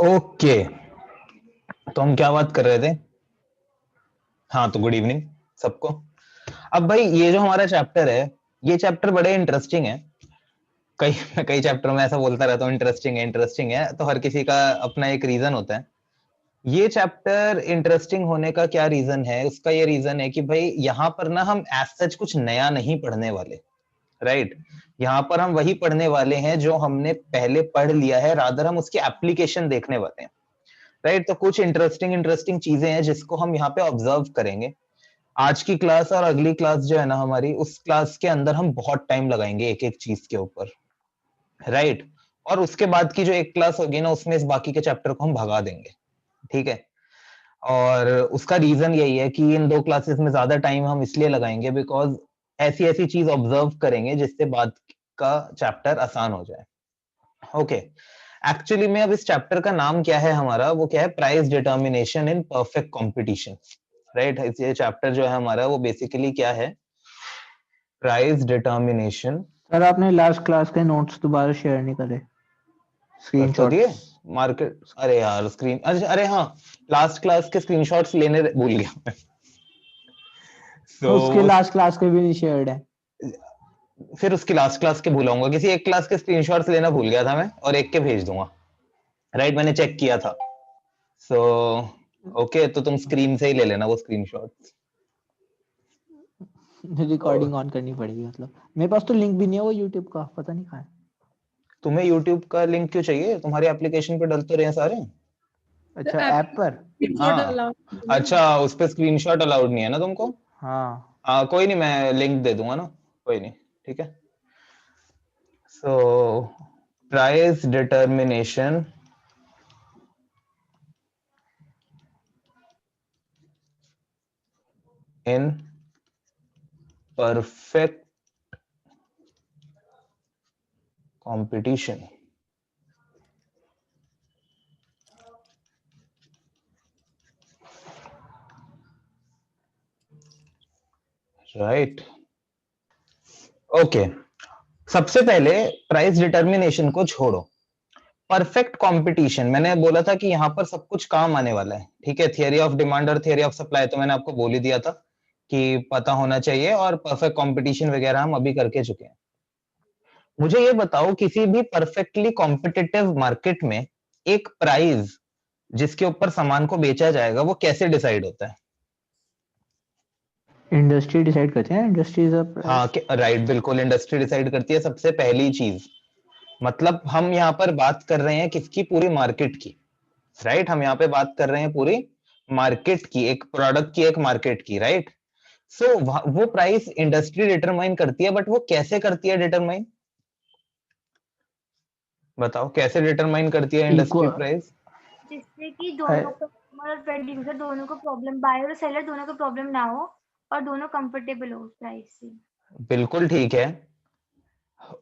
Okay, तो हम क्या बात कर रहे थे? हाँ, तो गुड इवनिंग सबको। अब भाई ये जो हमारा चैप्टर है, ये चैप्टर बड़े इंटरेस्टिंग है। कई कई चैप्टर में ऐसा बोलता रहता हूँ इंटरेस्टिंग है इंटरेस्टिंग है, तो हर किसी का अपना एक रीजन होता है। ये चैप्टर इंटरेस्टिंग होने का क्या रीजन है? उसका ये रीजन है कि भाई यहाँ पर ना हम एज सच कुछ नया नहीं पढ़ने वाले, राइट। यहाँ पर हम वही पढ़ने वाले हैं जो हमने पहले पढ़ लिया है, रादर हम उसकी एप्लीकेशन देखने वाले हैं, राइट। तो कुछ इंटरेस्टिंग इंटरेस्टिंग चीजें हैं जिसको हम यहाँ पे ऑब्जर्व करेंगे। आज की क्लास और अगली क्लास जो है ना हमारी, उस क्लास के अंदर हम बहुत टाइम लगाएंगे एक एक चीज के ऊपर, राइट। और उसके बाद की जो एक क्लास होगी ना, उसमें इस बाकी के चैप्टर को हम भगा देंगे, ठीक है। और उसका रीजन यही है कि इन दो क्लासेस में ज्यादा टाइम हम इसलिए लगाएंगे बिकॉज ऐसी ऐसी चीज ऑब्जर्व करेंगे जिससे बाद का चैप्टर आसान हो जाए। ओके, एक्चुअली में अब इस चैप्टर का नाम क्या है हमारा, वो क्या है? Price determination in perfect competition, right. ये चैप्टर जो है हमारा वो बेसिकली क्या है? Price determination. सर आपने लास्ट क्लास के नोट्स दोबारा शेयर नहीं करे, कर तो दिए स्क्रीनशॉट्स। मार्केट। अरे यार स्क्रीन, अरे हाँ, लास्ट क्लास के स्क्रीनशॉट्स लेने भूल गया मैं। उसके तो लास्ट क्लास के भी नहीं शेयर्ड है। फिर उसकी लास्ट क्लास के भूलाऊंगा, किसी एक क्लास के स्क्रीनशॉट्स लेना भूल गया था मैं, और एक के भेज दूंगा, राइट। मैंने चेक किया था। सो ओके, तो तुम स्क्रीन से ही ले लेना वो स्क्रीनशॉट्स। रिकॉर्डिंग ऑन करनी पड़ेगी मतलब। मेरे पास तो लिंक भी नहीं है वो यूट्यूब का, पता नहीं कहाँ है। तुम्हें यूट्यूब का लिंक क्यों चाहिए? तुम्हारी एप्लीकेशन पे डलते रहे हैं सारे। अच्छा ऐप पर। हाँ, अच्छा, उस पे स्क्रीनशॉट अलाउड नहीं है ना तुमको? हाँ कोई नहीं, मैं लिंक दे दूंगा ना, कोई नहीं, ठीक है। So price determination in perfect competition. Right, okay. सबसे पहले प्राइस डिटर्मिनेशन को छोड़ो, परफेक्ट कंपटीशन मैंने बोला था कि यहाँ पर सब कुछ काम आने वाला है, ठीक है। थियरी ऑफ डिमांड और थियरी ऑफ सप्लाई तो मैंने आपको बोल ही दिया था कि पता होना चाहिए, और परफेक्ट कंपटीशन वगैरह हम अभी करके चुके हैं। मुझे ये बताओ, किसी भी परफेक्टली कॉम्पिटिटिव मार्केट में एक प्राइस जिसके ऊपर सामान को बेचा जाएगा वो कैसे डिसाइड होता है? इंडस्ट्री डिसाइड करते हैं, इंडस्ट्री इज अ प्राइस। हाँ, राइट, बिल्कुल, इंडस्ट्री डिसाइड करती है सबसे पहली चीज। मतलब हम यहाँ पर बात कर रहे हैं किसकी? पूरी मार्केट की, राइट। हम यहाँ पे बात कर रहे हैं पूरी मार्केट की, एक प्रोडक्ट की, एक मार्केट की, राइट। सो वो प्राइस इंडस्ट्री डिटरमाइन करती है, बट वो कैसे करती है डिटरमाइन? बताओ कैसे डिटरमाइन करती है इंडस्ट्री इक्वल। प्राइस? जिससे कि दोनों को, मतलब प्रोड्यूसर दोनों को प्रॉब्लम, बायर और सेलर दोनों को प्रॉब्लम ना हो और दोनों कंफर्टेबल हो प्राइस से। बिल्कुल ठीक है,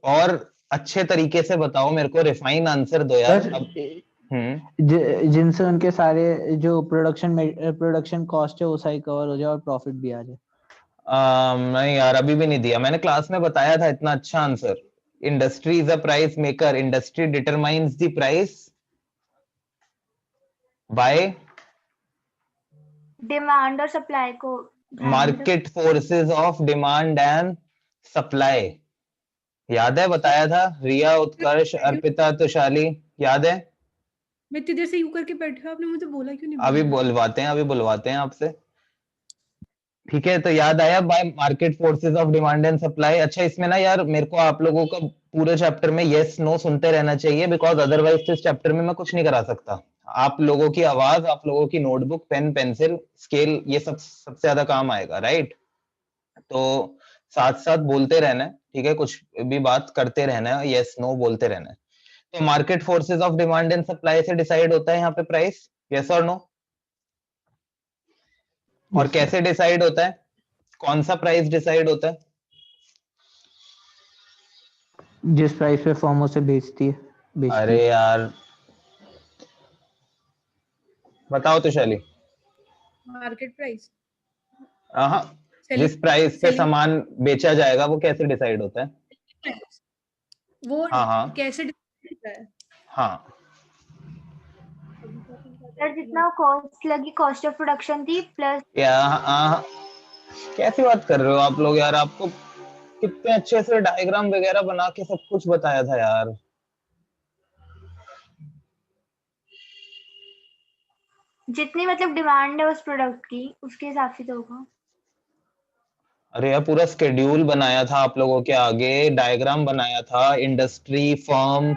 और अच्छे तरीके से बताओ मेरे को, रिफाइन आंसर दो यार सर अब। हम्म। जिनसे उनके सारे जो प्रोडक्शन कॉस्ट है वो सारी कवर हो जाए और प्रॉफिट भी आ जाए। नहीं यार, अभी भी नहीं दिया मैंने, क्लास में बताया था इतना अच्छा answer. Industry is a price maker, industry determines the price by demand और सप्लाई को ध्यान में रख। Market forces of demand and supply. याद है, बताया था, रिया, उत्कर्ष, अर्पिता, तुषाली, याद है? मैं इतनी देर से यूं करके बैठे, आपने मुझे बोला क्यों नहीं? अभी बुलवाते हैं, अभी बुलवाते हैं आपसे, ठीक है। तो याद आया, bye market forces of demand and supply. अच्छा, इसमें ना यार मेरे को आप लोगों का पूरे चैप्टर में यस नो सुनते रहना चाहिए, बिकॉज अदरवाइज इस चैप्टर में मैं कुछ नहीं करा सकता। आप लोगों की आवाज, आप लोगों की नोटबुक, पेन, पेंसिल, स्केल, ये सब सबसे ज्यादा काम आएगा, राइट। तो साथ साथ बोलते रहना है, ठीक है, कुछ भी बात करते रहना है, यस नो बोलते रहना है। तो market forces of demand and supply से डिसाइड होता है यहाँ पे प्राइस, यस और नो? और Yes, कैसे डिसाइड होता है? कौन सा प्राइस डिसाइड होता है? जिस प्राइस पे फर्म उसे बेचती अरे है। यार बताओ तो शैली। मार्केट प्राइस, हाँ, जिस प्राइस पे सेलिंग सामान बेचा जाएगा वो कैसे डिसाइड होता है? वो हाँ हाँ कैसे डिसाइड होता है? हाँ, सर जितना कॉस्ट लगी, कॉस्ट ऑफ प्रोडक्शन थी प्लस कैसी बात कर रहे हो आप लोग यार, आपको कितने अच्छे से डायग्राम वगैरह बना के सब कुछ बताया था यार। जितनी मतलब डिमांड है उस प्रोडक्ट की उसके हिसाब से तो होगा। अरे यार पूरा स्केड्यूल बनाया था आप लोगों के आगे, डायग्राम बनाया था, इंडस्ट्री फर्म,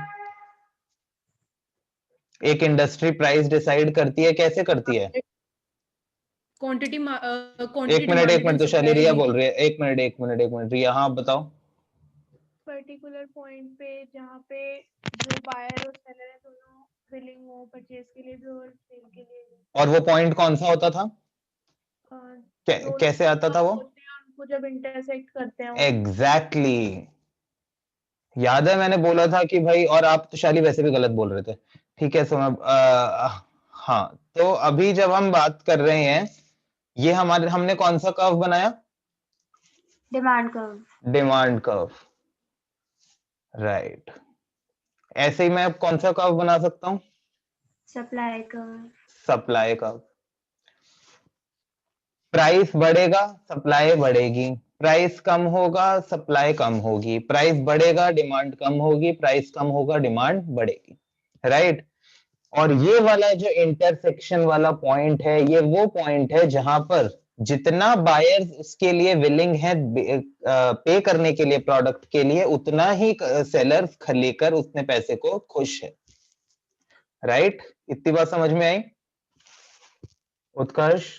एक इंडस्ट्री प्राइस डिसाइड करती है, कैसे करती है? क्वांटिटी एक क्वांटिटी मिनट डिमांडेड एक एंड मिनट, तो शायद सप्लाइड रिया इन बोल रही है, एक मिनट रिया, हाँ आप बताओ। पर्टिकुलर पॉइंट पे जहाँ पे जो बायर और सेलर है दोनों विलिंग हो परचेज के लिए भी और सेल के लिए भी। और वो पॉइंट कौन सा होता था? दोनों कैसे आता था वो? होते हैं उनको जब इंटरसेक्ट करते हैं एग्जैक्टली याद है मैंने बोला था कि भाई, और आप तो शाली वैसे भी गलत बोल रहे थे। ठीक है, सो मैं हाँ, तो अभी जब हम बात कर रहे हैं, ये हमारे हमने कौन सा कर्व बनाया? Demand curve. Demand curve, right. ऐसे ही मैं अब कौन सा कर्व बना सकता हूँ? Supply curve. Supply curve. Price बढ़ेगा, सप्लाई बढ़ेगी, प्राइस कम होगा, सप्लाई कम होगी, प्राइस बढ़ेगा, डिमांड कम होगी, प्राइस कम होगा, डिमांड बढ़ेगी, राइट। और ये वाला जो इंटरसेक्शन वाला पॉइंट है, ये वो पॉइंट है जहां पर जितना बायर्स उसके लिए विलिंग है पे करने के लिए प्रोडक्ट के लिए, उतना ही सेलर लेकर उसने पैसे को खुश है, राइट। इतनी बात समझ में आई उत्कर्ष?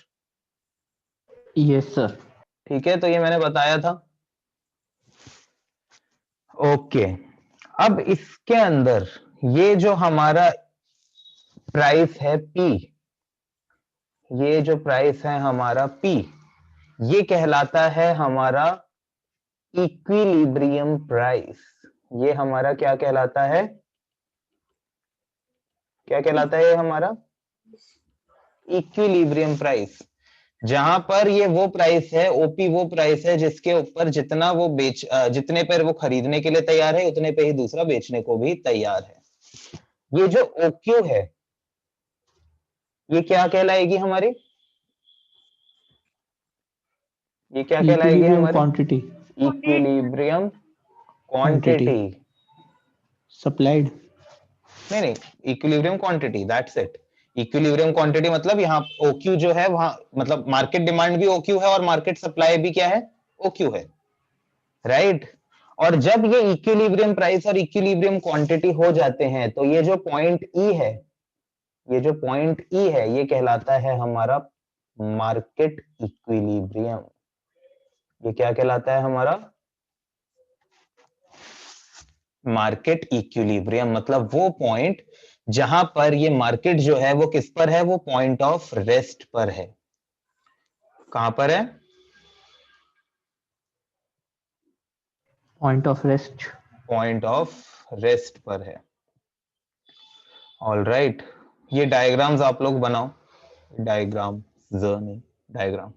Yes sir. ठीक है, तो ये मैंने बताया था। ओके, अब इसके अंदर ये जो हमारा प्राइस है पी, ये जो प्राइस है हमारा पी, ये कहलाता है हमारा इक्विलिब्रियम प्राइस। ये हमारा क्या कहलाता है? क्या कहलाता है ये हमारा? Equilibrium price. जहां पर ये वो प्राइस है, ओपी वो प्राइस है जिसके ऊपर जितना वो जितने पर वो खरीदने के लिए तैयार है, उतने पे ही दूसरा बेचने को भी तैयार है। ये जो ओक्यू है, ये क्या कहलाएगी हमारी? ये क्या कहलाएगी इक्विलिब्रियम हमारी? Quantity. Equilibrium quantity quantity. Supplied. नहीं, equilibrium quantity, that's it. Equilibrium quantity मतलब यहाँ ओक्यू जो है, वहां मतलब मार्केट डिमांड भी ओक्यू है और मार्केट सप्लाई भी क्या है? ओक्यू है, राइट। और जब ये इक्विलिब्रियम प्राइस और इक्विलिब्रियम क्वांटिटी हो जाते हैं, तो ये जो पॉइंट ई है, ये जो पॉइंट ई है, ये कहलाता है हमारा मार्केट इक्विलिब्रियम। ये क्या कहलाता है हमारा? Market equilibrium. मतलब वो पॉइंट जहां पर ये मार्केट जो है वो किस पर है? वो पॉइंट ऑफ रेस्ट पर है। कहां पर है? Point of rest. Point of rest पर है। ऑल राइट, ये डायग्राम्स आप लोग बनाओ। डायग्राम नहीं, डायग्राम।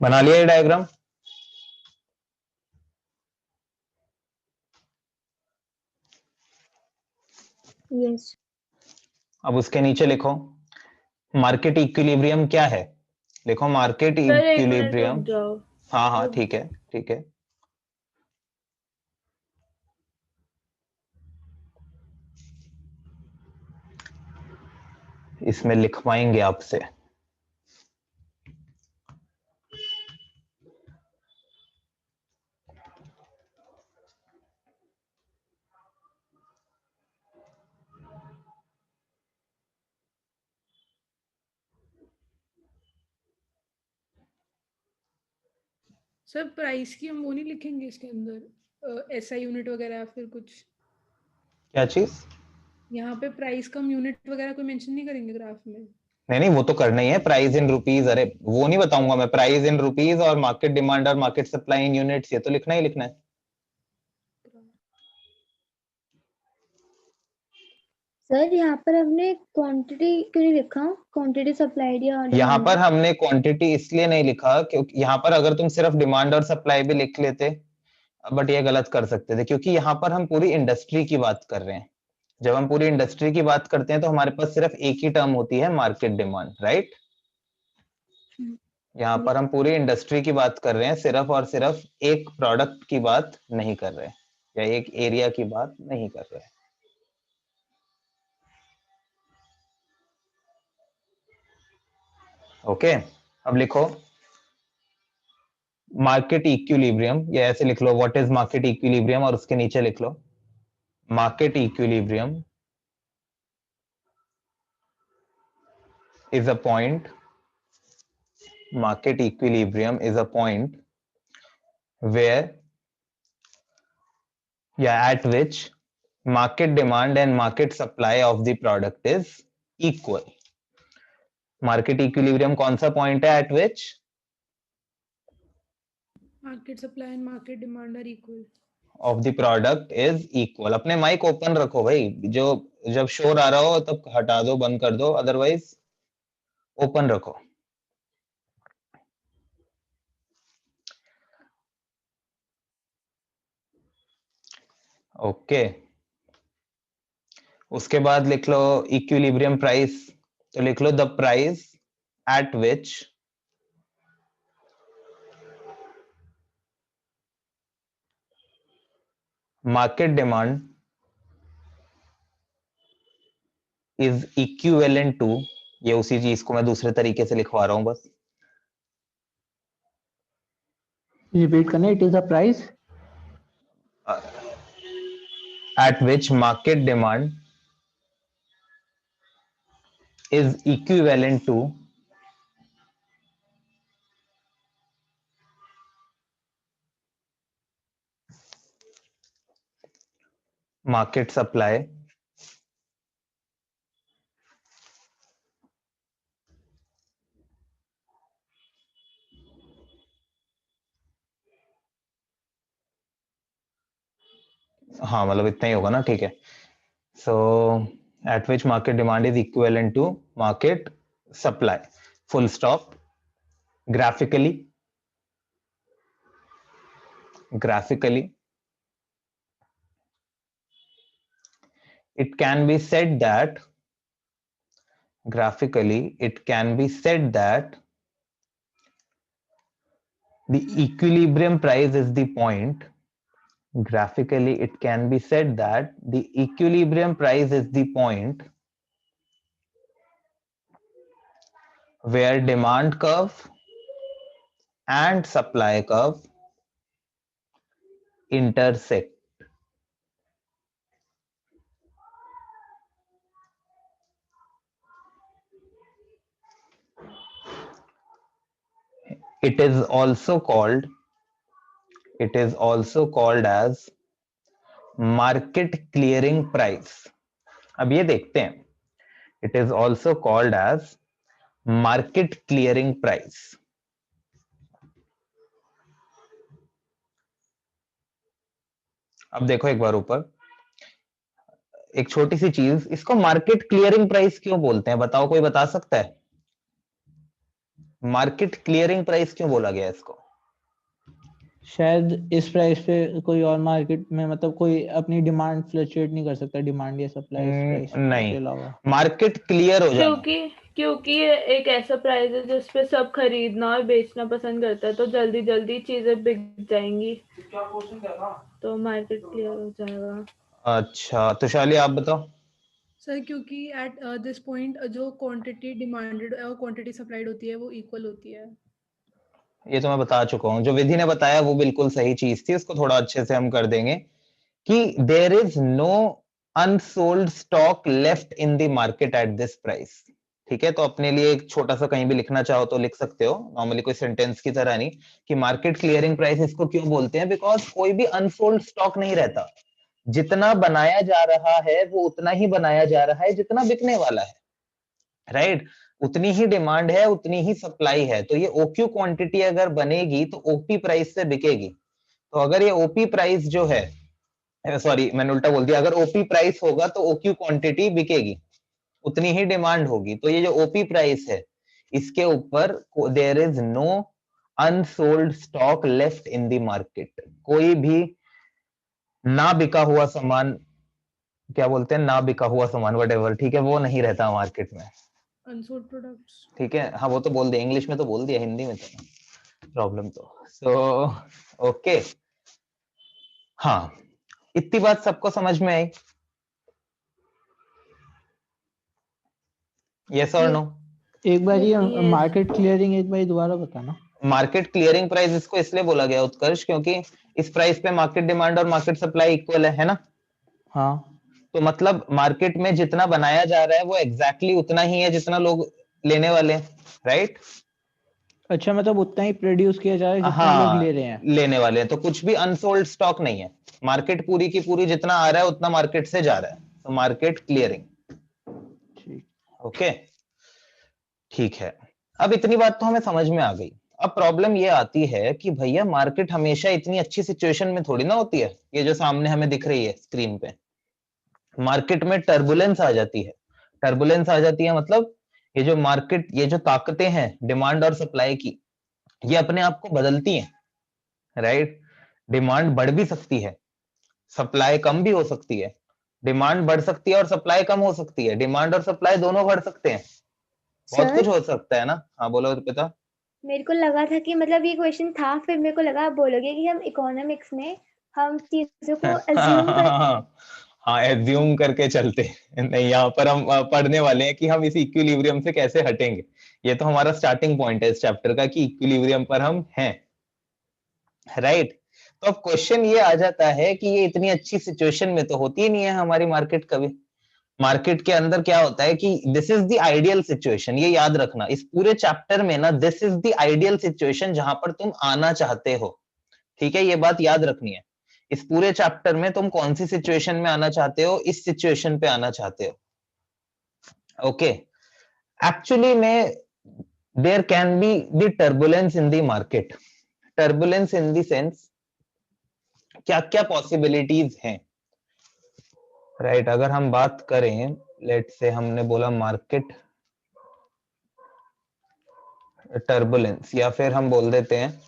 बना लिया ये डायग्राम? यस अब उसके नीचे लिखो मार्केट इक्विलिब्रियम क्या है। लिखो मार्केट सर, एक मिनट रुक इक्विलिब्रियम। जाओ। हाँ हाँ, रुक ठीक है ठीक है। इसमें लिखवाएंगे आपसे। सर प्राइस की हम वो नहीं लिखेंगे इसके अंदर एसआई यूनिट वगैरह या फिर कुछ? क्या चीज? यहाँ पे प्राइस कम यूनिट वगैरह कोई मेंशन नहीं करेंगे ग्राफ में? नहीं नहीं, वो तो करना ही है, प्राइस इन रुपीज। अरे वो नहीं बताऊंगा मैं, प्राइस इन रुपीज और मार्केट डिमांड और मार्केट सप्लाई इन यूनिट्स, ये तो लिखना ही लिखना है। सर यहाँ पर हमने क्वांटिटी क्यों नहीं लिखा? क्वांटिटी सप्लाइड या यहाँ पर डिमांडेड? हमने क्वांटिटी इसलिए नहीं लिखा क्योंकि यहाँ पर अगर तुम सिर्फ डिमांड और सप्लाई भी लिख लेते, बट ये गलत कर सकते थे, क्योंकि यहाँ पर हम पूरी इंडस्ट्री की बात कर रहे हैं। जब हम पूरी इंडस्ट्री की बात करते हैं तो हमारे पास सिर्फ एक ही टर्म होती है, मार्केट डिमांड, राइट। यहाँ पर हम पूरी इंडस्ट्री की बात कर रहे हैं, सिर्फ और सिर्फ एक प्रोडक्ट की बात नहीं कर रहे, या एक एरिया की बात नहीं कर रहे। ओके, अब लिखो मार्केट इक्विलिब्रियम, ये ऐसे लिख लो, व्हाट इज मार्केट इक्विलिब्रियम, और उसके नीचे लिख लो market equilibrium is a point, market equilibrium is a point where, at which market demand and market supply of the product is equal. Market equilibrium कौन सा point है at which market supply and market demand are equal of the product is equal. अपने mic open रखो भाई, जो जब शोर आ रहा हो तब हटा दो, बंद कर दो, अदरवाइज ओपन रखो। ओके, उसके बाद लिख लो इक्विलिब्रियम प्राइस, तो लिख लो the price at which market demand is equivalent to, ये उसी चीज को मैं दूसरे तरीके से लिखवा रहा हूं बस। रिपीट करना, it is the price at which market demand is equivalent to market supply हाँ मतलब इतना ही होगा ना, ठीक है। So at which market demand is equivalent to market supply, full stop. graphically it can be said that the equilibrium price is the point. Graphically it can be said that the equilibrium price is the point where demand curve and supply curve intersect. It is also called as market clearing price. अब ये देखते हैं, it is also called as market clearing price. अब देखो एक बार ऊपर, एक छोटी सी चीज, इसको मार्केट क्लियरिंग प्राइस क्यों बोलते हैं, बताओ, कोई बता सकता है? मार्केट क्लियरिंग प्राइस क्यों बोला गया इसको? शायद इस प्राइस पे कोई और मार्केट में मतलब कोई अपनी डिमांड फ्लक्चुएट नहीं कर सकता, डिमांड या सप्लाई इस प्राइस के नहीं, अलावा। मार्केट क्लियर हो जाना। क्योंकि ये एक ऐसा प्राइस है जिसपे सब खरीदना और बेचना पसंद करता है, तो जल्दी जल्दी चीजें बिक जाएंगी, तो मार्केट क्लियर हो जाएगा। अच्छा, तो शाली आप बताओ। सर क्योंकि एट दिस पॉइंट जो क्वांटिटी डिमांडेड और क्वांटिटी सप्लाइड होती है वो इक्वल होती है। ये तो मैं बता चुका हूं, जो विधि ने बताया वो बिल्कुल सही चीज थी, उसको थोड़ा अच्छे से हम कर देंगे कि there is no unsold stock left in the market at this price. ठीक है, तो अपने लिए एक छोटा सा कहीं भी लिखना चाहो तो लिख सकते हो, नॉर्मली कोई सेंटेंस की तरह नहीं, कि मार्केट क्लियरिंग प्राइस इसको क्यों बोलते हैं, बिकॉज कोई भी अनसोल्ड स्टॉक नहीं रहता, जितना बनाया जा रहा है वो उतना ही बनाया जा रहा है जितना बिकने वाला है, राइट? उतनी ही डिमांड है, उतनी ही सप्लाई है, तो ये ओक्यू क्वांटिटी अगर बनेगी तो ओपी प्राइस से बिकेगी। तो अगर ये ओपी प्राइस जो है, सॉरी मैंने उल्टा बोल दिया, अगर ओपी प्राइस होगा तो ओक्यू क्वांटिटी बिकेगी, उतनी ही डिमांड होगी। तो ये जो ओपी प्राइस है, इसके ऊपर there is no unsold stock left in the market, कोई भी ना बिका हुआ सामान, क्या बोलते हैं, ना बिका हुआ सामान, व्हाटएवर, ठीक है, वो नहीं रहता मार्केट में, अनसोल्ड प्रोडक्ट्स। ठीक है। हाँ वो तो बोल दिया, इंग्लिश में तो बोल दिया, हिंदी में तो प्रॉब्लम तो सो ओके। हाँ, इतनी बात सबको समझ में आई? यस और नो? एक बार ये Yes. मार्केट क्लियरिंग एक बार दोबारा बताना। मार्केट क्लियरिंग प्राइस इसको इसलिए बोला गया उत्कर्ष, क्योंकि इस प्राइस पे मार्केट डिमांड और मार्केट सप्लाई इक्वल है ना? हाँ तो मतलब मार्केट में जितना बनाया जा रहा है वो एग्जैक्टली उतना ही है जितना लोग लेने वाले हैं, राइट? अच्छा, मतलब उतना ही प्रोड्यूस किया जा रहा है जितना लोग हाँ, ले रहे हैं। लेने वाले हैं, तो कुछ भी अनसोल्ड स्टॉक नहीं है, मार्केट पूरी की पूरी जितना आ रहा है उतना मार्केट से जा रहा है, तो मार्केट क्लियरिंग। ठीक। ओके, ठीक है। अब इतनी बात तो हमें समझ में आ गई। अब प्रॉब्लम ये आती है कि भैया मार्केट हमेशा इतनी अच्छी सिचुएशन में थोड़ी ना होती है, ये जो सामने हमें दिख रही है स्क्रीन पे, मार्केट में टर्बुलेंस आ जाती है। टर्बुलेंस आ जाती है मतलब ये जो मार्केट, ये जो ताकतें हैं डिमांड और सप्लाई की, ये अपने आप को बदलती हैं, राइट? डिमांड बढ़ भी सकती है, सप्लाई कम भी हो सकती है, डिमांड बढ़ सकती है और सप्लाई कम हो सकती है, डिमांड और सप्लाई दोनों बढ़ सकते हैं, बहुत कुछ सर हो सकता है ना। हाँ बोलो अर्पिता। मेरे को लगा था कि मतलब ये क्वेश्चन था, फिर मेरे को लगा आप बोलोगे कि हम इकोनॉमिक्स में हम चीजों को अज्यूम कर हाँ एज्यूम करके चलते हैं। नहीं, यहाँ पर हम पढ़ने वाले हैं कि हम इस इक्विलिब्रियम से कैसे हटेंगे, ये तो हमारा स्टार्टिंग पॉइंट है इस चैप्टर का कि इक्विलिब्रियम पर हम हैं, राइट? तो अब क्वेश्चन ये आ जाता है कि ये इतनी अच्छी सिचुएशन में तो होती ही नहीं है हमारी मार्केट कभी। मार्केट के अंदर क्या होता है कि this is the ideal situation, ये याद रखना इस पूरे चैप्टर में ना, this is the ideal situation जहां पर तुम आना चाहते हो, ठीक है, ये बात याद रखनी है। इस पूरे चैप्टर में तुम कौन सी सिचुएशन में आना चाहते हो, इस सिचुएशन पे आना चाहते हो, ओके? एक्चुअली में there can be the turbulence in the market, turbulence in the sense क्या क्या पॉसिबिलिटीज हैं, राइट? अगर हम बात करें, लेट से हमने बोला मार्केट टर्बुलेंस, या फिर हम बोल देते हैं,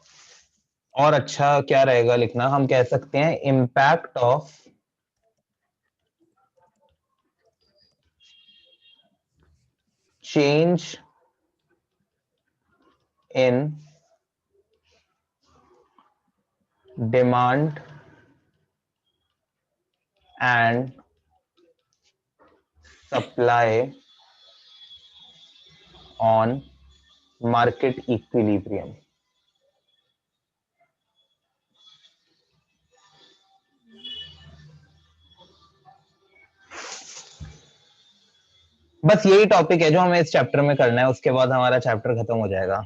और अच्छा क्या रहेगा लिखना, हम कह सकते हैं impact of change in demand and supply on market equilibrium. बस यही टॉपिक है जो हमें इस चैप्टर में करना है, उसके बाद हमारा चैप्टर खत्म हो जाएगा,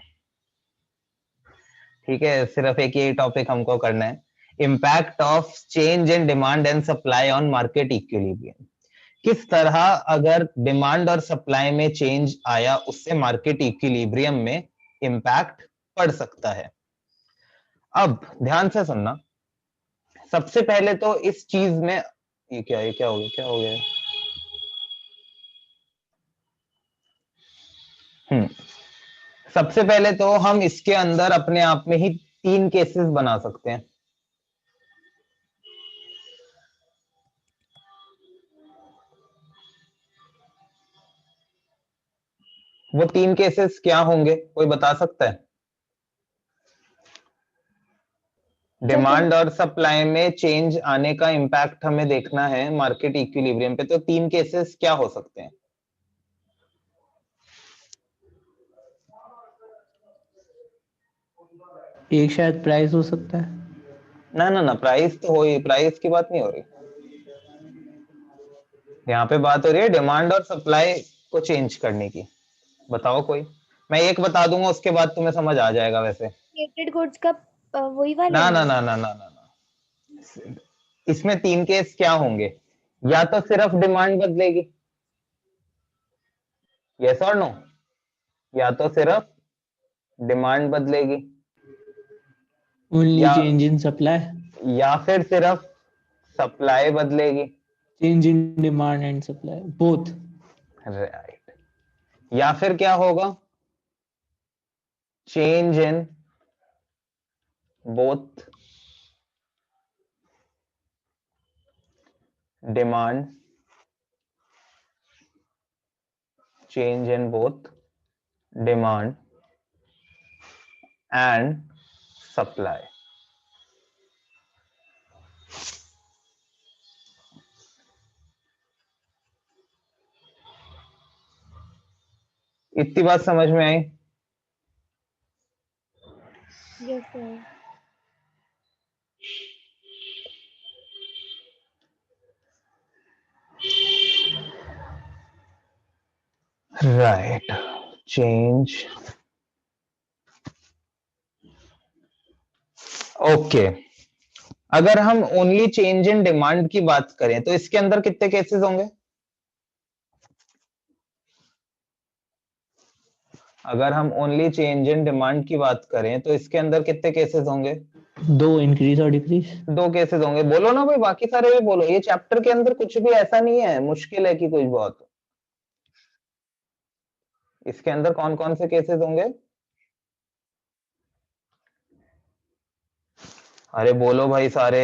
ठीक है? सिर्फ एक यही टॉपिक हमको करना है, impact of change in demand and supply on market equilibrium. किस तरह अगर डिमांड और सप्लाई में चेंज आया उससे मार्केट इक्विलिब्रियम में इम्पैक्ट पड़ सकता है। अब ध्यान से सुनना, सबसे पहले तो इस चीज में, ये क्या हो गया, क्या हो गया? सबसे पहले तो हम इसके अंदर अपने आप में ही 3 केसेस बना सकते हैं। वो 3 केसेस क्या होंगे, कोई बता सकता है? डिमांड और सप्लाई में चेंज आने का इंपैक्ट हमें देखना है मार्केट इक्विलिब्रियम पे, तो 3 केसेस क्या हो सकते हैं? एक शायद प्राइस हो सकता है। ना ना ना, प्राइस तो हो ही, प्राइस की बात नहीं हो रही, यहाँ पे बात हो रही है डिमांड और सप्लाई को चेंज करने की। बताओ कोई, मैं एक बता दूंगा उसके बाद तुम्हें समझ आ जाएगा वैसे। रिलेटेड गुड्स का वही वाला ना है? ना ना ना ना ना ना, इसमें 3 केस क्या होंगे, या तो सिर्फ डिमांड बदलेगी, यस और नो, या तो सिर्फ डिमांड बदलेगी, ओनली या चेंज इन सप्लाई, या फिर सिर्फ सप्लाई बदलेगी, change in demand and supply, both. Right, या फिर क्या होगा, change in both demand, change in both demand and supply. इतनी बात समझ में आई? Yes sir. Right, change. Okay, अगर हम ओनली चेंज इन डिमांड की बात करें तो इसके अंदर कितने केसेस होंगे? अगर हम ओनली चेंज इन डिमांड की बात करें तो इसके अंदर कितने केसेस होंगे? 2, इंक्रीज और डिक्रीज। 2 केसेस होंगे। बोलो ना भाई, बाकी सारे भी बोलो, ये चैप्टर के अंदर कुछ भी ऐसा नहीं है मुश्किल है कि कुछ बहुत। इसके अंदर कौन कौन से केसेस होंगे? अरे बोलो भाई सारे।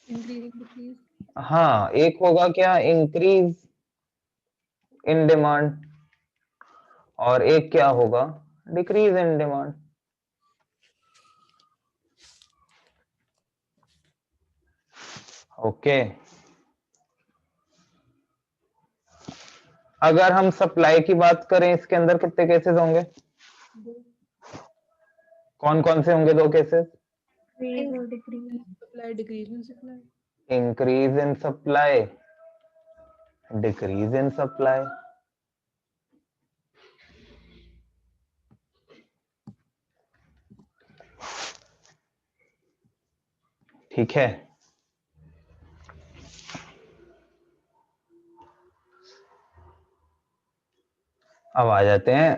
Increasing decrease. हाँ, एक होगा क्या, इंक्रीज इन डिमांड, और एक क्या होगा, डिक्रीज इन डिमांड। ओके, अगर हम सप्लाई की बात करें इसके अंदर कितने केसेस होंगे? कौन कौन से होंगे 2 केसेस? इंक्रीज और decrease. Supply decrease in supply. Increase in supply, decrease in supply. ठीक है, अब आ जाते हैं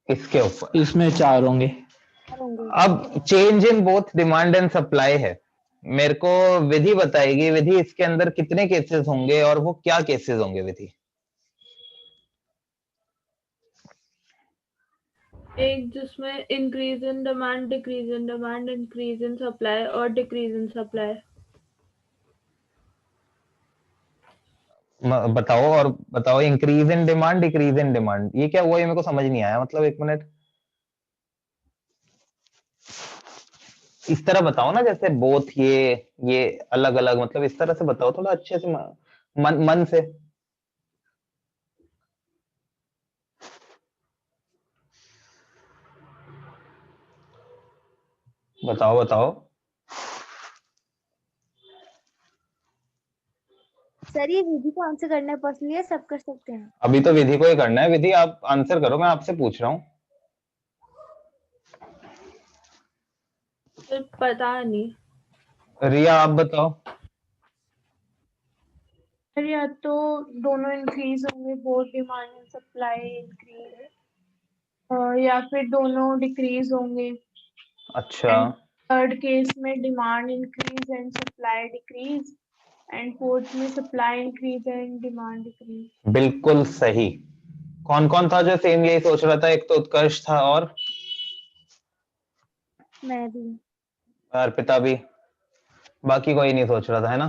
इसके ऊपर। इसमें 4 होंगे। अब change in both demand and supply है, मेरे को विधि बताएगी, विधि इसके अंदर कितने केसेस होंगे और वो क्या केसेस होंगे विधि? एक जिसमें increase in demand, decrease in demand, increase in supply और डिक्रीज इन सप्लाई। बताओ और बताओ, increase in demand, decrease in demand, ये क्या हुआ, ये मेरे को समझ नहीं आया, मतलब 1 मिनट, इस तरह बताओ ना, जैसे बोथ ये अलग अलग, मतलब इस तरह से बताओ थोड़ा अच्छे से, मन से। बताओ बताओ। सर ये विधि को आंसर करना है पर्सनली या सब कर सकते हैं? अभी तो विधि को ही करना है, विधि आप आंसर करो, मैं आपसे पूछ रहा हूँ। फिर पता नहीं। रिया आप बताओ। सर या तो दोनों इंक्रीज होंगे, both demand and supply increase, या फिर दोनों डिक्रीज होंगे। अच्छा, थर्ड केस में demand increase and supply decrease, and fourth में supply increase and demand decrease. बिल्कुल सही। कौन कौन था जो सेम यही सोच रहा था? एक तो उत्कर्ष था और मैं भी। अर्पिता भी, बाकी कोई नहीं सोच रहा था, है ना?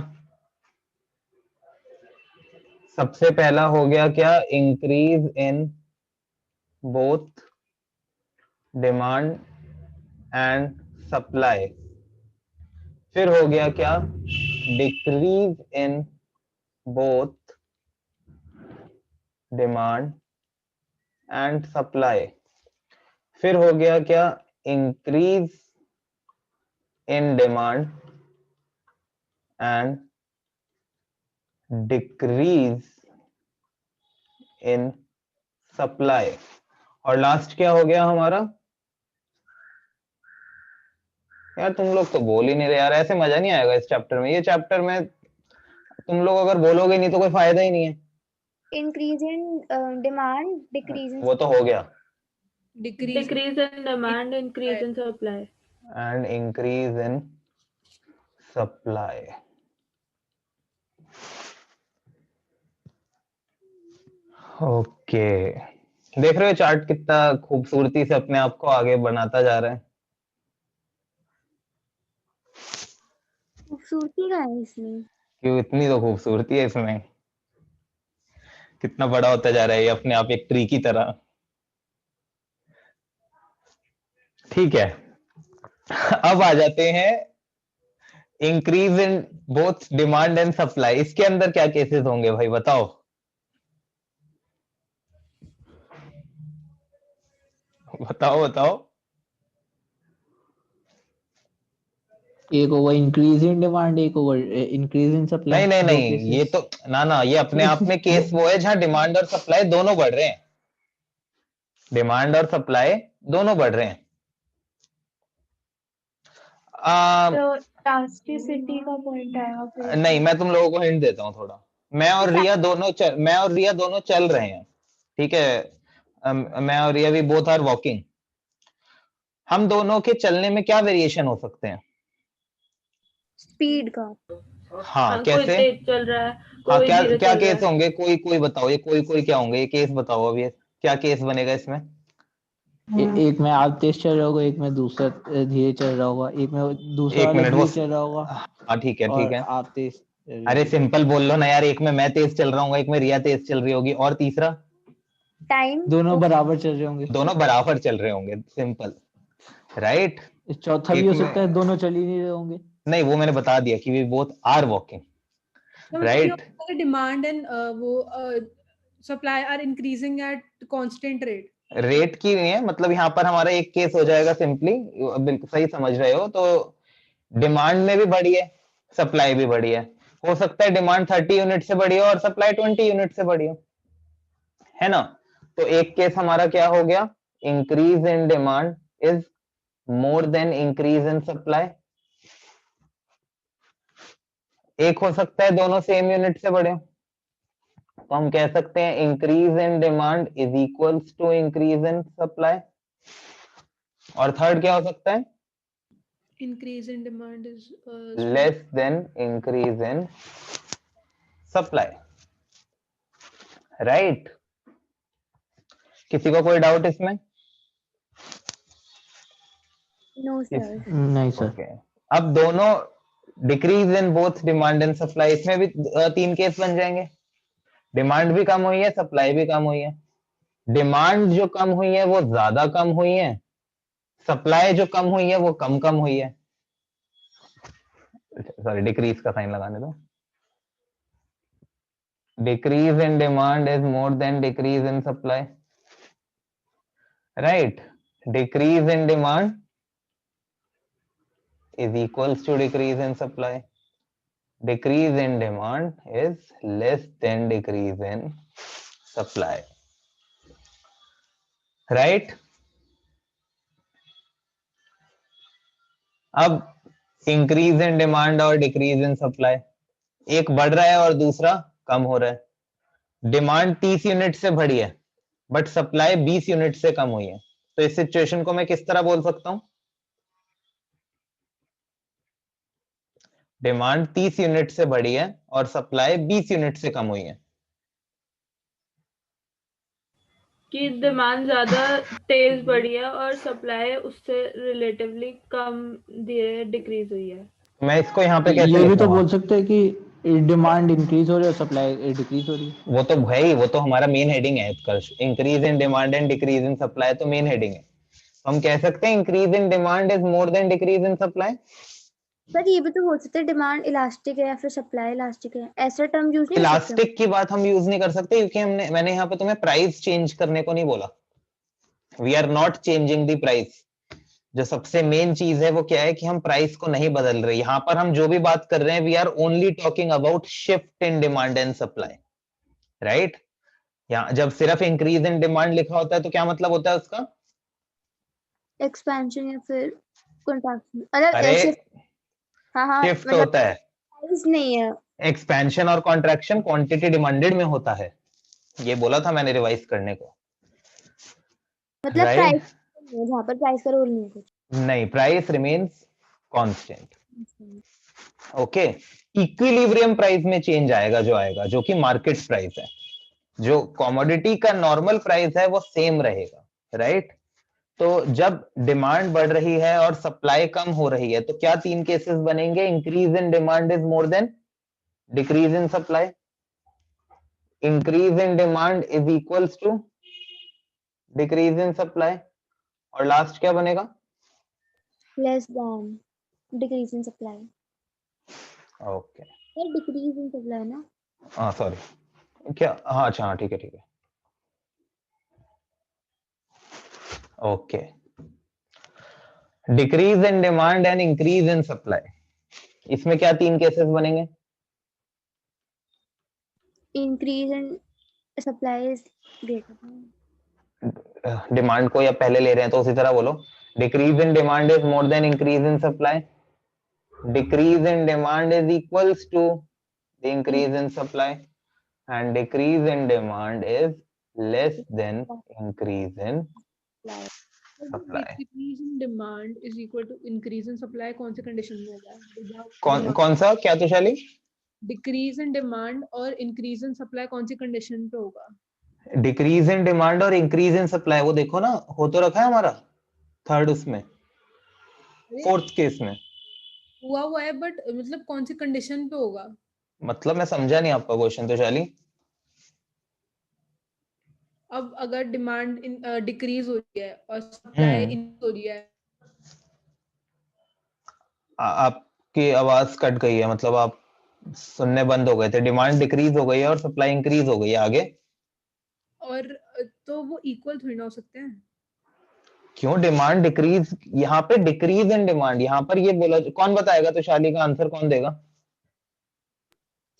सबसे पहला हो गया क्या, increase in both demand and supply. फिर हो गया क्या, decrease in both demand and supply. फिर हो गया क्या, increase in demand and decrease in supply, और लास्ट क्या हो गया हमारा? यार तुम लोग तो बोल ही नहीं रहे यार, ऐसे मजा नहीं आएगा इस चैप्टर में। ये चैप्टर में तुम लोग अगर बोलोगे नहीं तो कोई फायदा ही नहीं है। Increase in demand, decrease in वो तो हो गया, decrease Decrease in demand, increase in supply. And increase in supply. Okay, देख रहे हो चार्ट कितना खूबसूरती से अपने आप को आगे बनाता जा रहा है। खूबसूरती का है इसमें। क्यों, इतनी तो खूबसूरती है इसमें। कितना बड़ा होता जा रहा है ये अपने आप, एक ट्री की तरह। ठीक है, अब आ जाते हैं increase in both demand and supply. इसके अंदर क्या केसेस होंगे भाई बताओ? बताओ बताओ। एक होगा इंक्रीज इन डिमांड, एक होगा इंक्रीज इन सप्लाई। नहीं नहीं दो नहीं, ये केसेस। तो ना ये अपने आप में केस वो है जहां डिमांड और सप्लाई दोनों बढ़ रहे हैं। डिमांड और सप्लाई दोनों बढ़ रहे हैं। तो इलास्टिसिटी का पॉइंट आएगा फिर। नहीं, मैं तुम लोगों को हिंट देता हूँ थोड़ा। मैं और रिया दोनों चल रहे हैं, ठीक है। मैं और रिया भी बोथ आर वॉकिंग। हम दोनों के चलने में क्या वेरिएशन हो सकते हैं? स्पीड का। हाँ, कोई कैसे? तेज चल रहा है, हाँ, कोई क्या धीरे क्या चल रहा केस है। होंगे? कोई कोई बताओ, ये कोई कोई क्या होंगे? ये केस बताओ अभी, क्या केस बनेगा इसमें? एक में आप तेज चल रहा होगा, एक में दूसरा धीरे चल रहा होगा, एक में दूसरा एक वाला मिनट, वो धीरे चल रहा होगा हाँ ठीक है ठीक और है। आप तेज चल रहे अरे होगे। सिंपल बोल लो ना यार, एक में मैं तेज चल रहा हूँ, एक में रिया तेज चल रही होगी, और तीसरा? टाइम। दोनों बराबर चल रहे होंगे। दोनों बराबर चल रहे होंगे, सिंपल, राइट। चौथा भी एक हो में सकता है दोनों चल ही नहीं रहे होंगे। नहीं, वो मैंने बता दिया कि वी बोथ आर वॉकिंग, तो मतलब ये राइट। होता है डिमांड एंड वो supply are increasing at constant rate. Rate की नहीं है, मतलब यहाँ पर हमारा एक केस हो जाएगा सिंपली, बिल्कुल सही समझ रहे हो। तो डिमांड में भी बढ़ी है, सप्लाई भी बढ़ी है। हो सकता है डिमांड 30 यूनिट से बढ़ी हो और सप्लाई 20 यूनिट से बढ़ी हो, है ना। तो एक केस हमारा क्या हो गया? Increase in demand is more than increase in supply. एक हो सकता है दोनों सेम यूनिट से बढ़े हो, तो हम कह सकते हैं increase in demand is equals to increase in supply. और थर्ड क्या हो सकता है? Increase in demand is less than increase in supply, right. किसी को कोई डाउट इसमें? No sir. नहीं सर। ओके, अब दोनों decrease in both demand and supply, इसमें भी तीन केस बन जाएंगे। डिमांड भी कम हुई है, सप्लाई भी कम हुई है। डिमांड जो कम हुई है वो ज्यादा कम हुई है, सप्लाई जो कम हुई है वो कम कम हुई है। सॉरी, डिक्रीज का साइन लगाने दो। Decrease in demand is more than decrease in supply, right. Decrease in demand is equals to decrease in supply. Decrease in demand is less than decrease in supply, right? अब increase in demand और decrease in supply, एक बढ़ रहा है और दूसरा कम हो रहा है। डिमांड 30 यूनिट से बढ़ी है बट सप्लाई 20 यूनिट से कम हुई है। तो इस सिचुएशन को मैं किस तरह बोल सकता हूं? डिमांड 30 यूनिट से बढ़ी है और सप्लाई 20 यूनिट से कम हुई है। कि डिमांड ज्यादा तेज बढ़ी है और सप्लाई उससे रिलेटिवली कम धीरे डिक्रीज हुई है। मैं इसको यहाँ पे कैसे ये भी तो लिखूंगा? बोल सकते हैं कि डिमांड इंक्रीज हो रही है और सप्लाई डिक्रीज हो रही है। वो तो भाई, वो तो हमारा मेन हेडिंग है Utkarsh. Increase in demand and decrease in supply तो मेन हेडिंग है। हम कह सकते हैं increase in demand is more than decrease in supply. Sir ये भी तो हो सकता है डिमांड इलास्टिक है या फिर सप्लाई इलास्टिक है, ऐसा टर्म यूज नहीं कर सकते हम? इलास्टिक की बात हम यूज नहीं कर सकते क्योंकि मैंने यहाँ पे तुम्हें प्राइस चेंज करने को नहीं बोला। We are not changing the price. जो सबसे मेन चीज है वो क्या है कि हम प्राइस को नहीं बदल रहे। यहाँ पर हम जो भी बात कर रहे हैं we are only talking about shift in demand and supply, right. यहाँ जब सिर्फ इंक्रीज इन डिमांड लिखा होता है तो क्या मतलब होता है उसका? एक्सपेंशन या फिर कंट्रैक्शन, मतलब अरे हाँ शिफ्ट मतलब होता है। प्राइस नहीं है। एक्सपेंशन और कॉन्ट्रैक्शन क्वांटिटी डिमांडेड में होता है, ये बोला था मैंने रिवाइज करने को, मतलब राइट? प्राइस नहीं है, जहाँ पर प्राइस का रोल नहीं है कुछ। नहीं, price remains constant. Okay, equilibrium price में चेंज आएगा, जो आएगा, जो कि मार्केट प्राइस है। जो कमोडिटी का नॉर्मल प्राइस है वो सेम रहेगा, राइट? तो जब डिमांड बढ़ रही है और सप्लाई कम हो रही है तो क्या तीन केसेस बनेंगे? Increase in demand is more than decrease in supply, increase in demand is equals to decrease in supply, और लास्ट क्या बनेगा? Less than decrease in supply. Okay, sir decrease in supply ना? हाँ सॉरी, क्या, हाँ अच्छा, हाँ ठीक है ठीक है, okay. Decrease in demand and increase in supply, इसमें क्या तीन केसेस बनेंगे? Increase in supply is greater. Demand को या पहले ले रहे हैं तो उसी तरह बोलो, decrease in demand is more than increase in supply, decrease in demand is equals to the increase in supply, and decrease in demand is less than increase in supply. Decrease in demand is equal to increase in supply कौन से condition में होगा? कौन सा, क्या Tushali? Decrease in demand और increase in supply कौन सी कंडीशन पे होगा? डिक्रीज इन डिमांड और इंक्रीज इन सप्लाई, वो देखो ना, हो तो रखा है हमारा थर्ड, उसमें फोर्थ केस में हुआ है, बट मतलब कौन सी कंडीशन पे होगा? मतलब मैं समझा नहीं आपका क्वेश्चन तुषाली। अब अगर डिमांड डिक्रीज हो रही है और सप्लाई इंक्रीज हो रही है, आपकी आवाज कट गई है, मतलब आप सुनने बंद हो गए थे। डिमांड डिक्रीज हो गई है और सप्लाई इंक्रीज हो गई है, आगे? और तो वो इक्वल थोड़ी ना हो सकते हैं। क्यों डिमांड डिक्रीज, यहाँ पे डिक्रीज इन डिमांड, यहाँ पर ये बोला, कौन बताएगा? तुषाली का आंसर कौन देगा?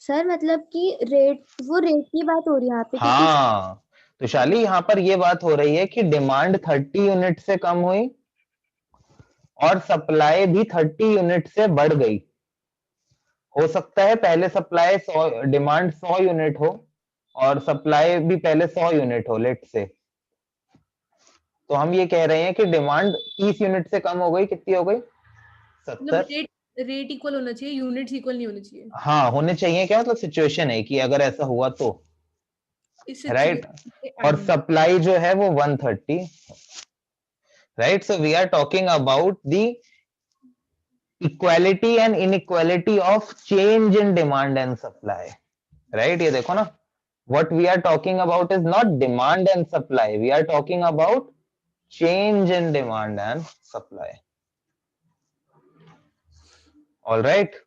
सर मतलब कि रेट, वो रेट की बात हो रही है यहाँ पे, क्योंकि हाँ तुषाली, यहाँ पर ये बात हो रही है कि डिमांड 30 यूनिट से कम हुई और सप्लाई भी 30 यूनिट से बढ़ गई। हो सकता है पहले सप्लाई 100, डिमांड 100 यूनिट हो और सप्लाई भी पहले 100 यूनिट हो, लेट से। तो हम ये कह रहे हैं कि डिमांड 30 यूनिट से कम हो गई, कितनी हो गई? 70। रेट इक्वल होना चाहिए, यूनिट्स इक्वल नहीं होने चाहिए। हाँ होने चाहिए, क्या मतलब सिचुएशन है कि अगर ऐसा हुआ तो, इस राइट? situation के और end। सप्लाई जो है वो 130, right? So we are talking about the equality and inequality of change in demand and supply, right? ये देखो ना, what we are talking about is not demand and supply, we are talking about change in demand and supply. All right,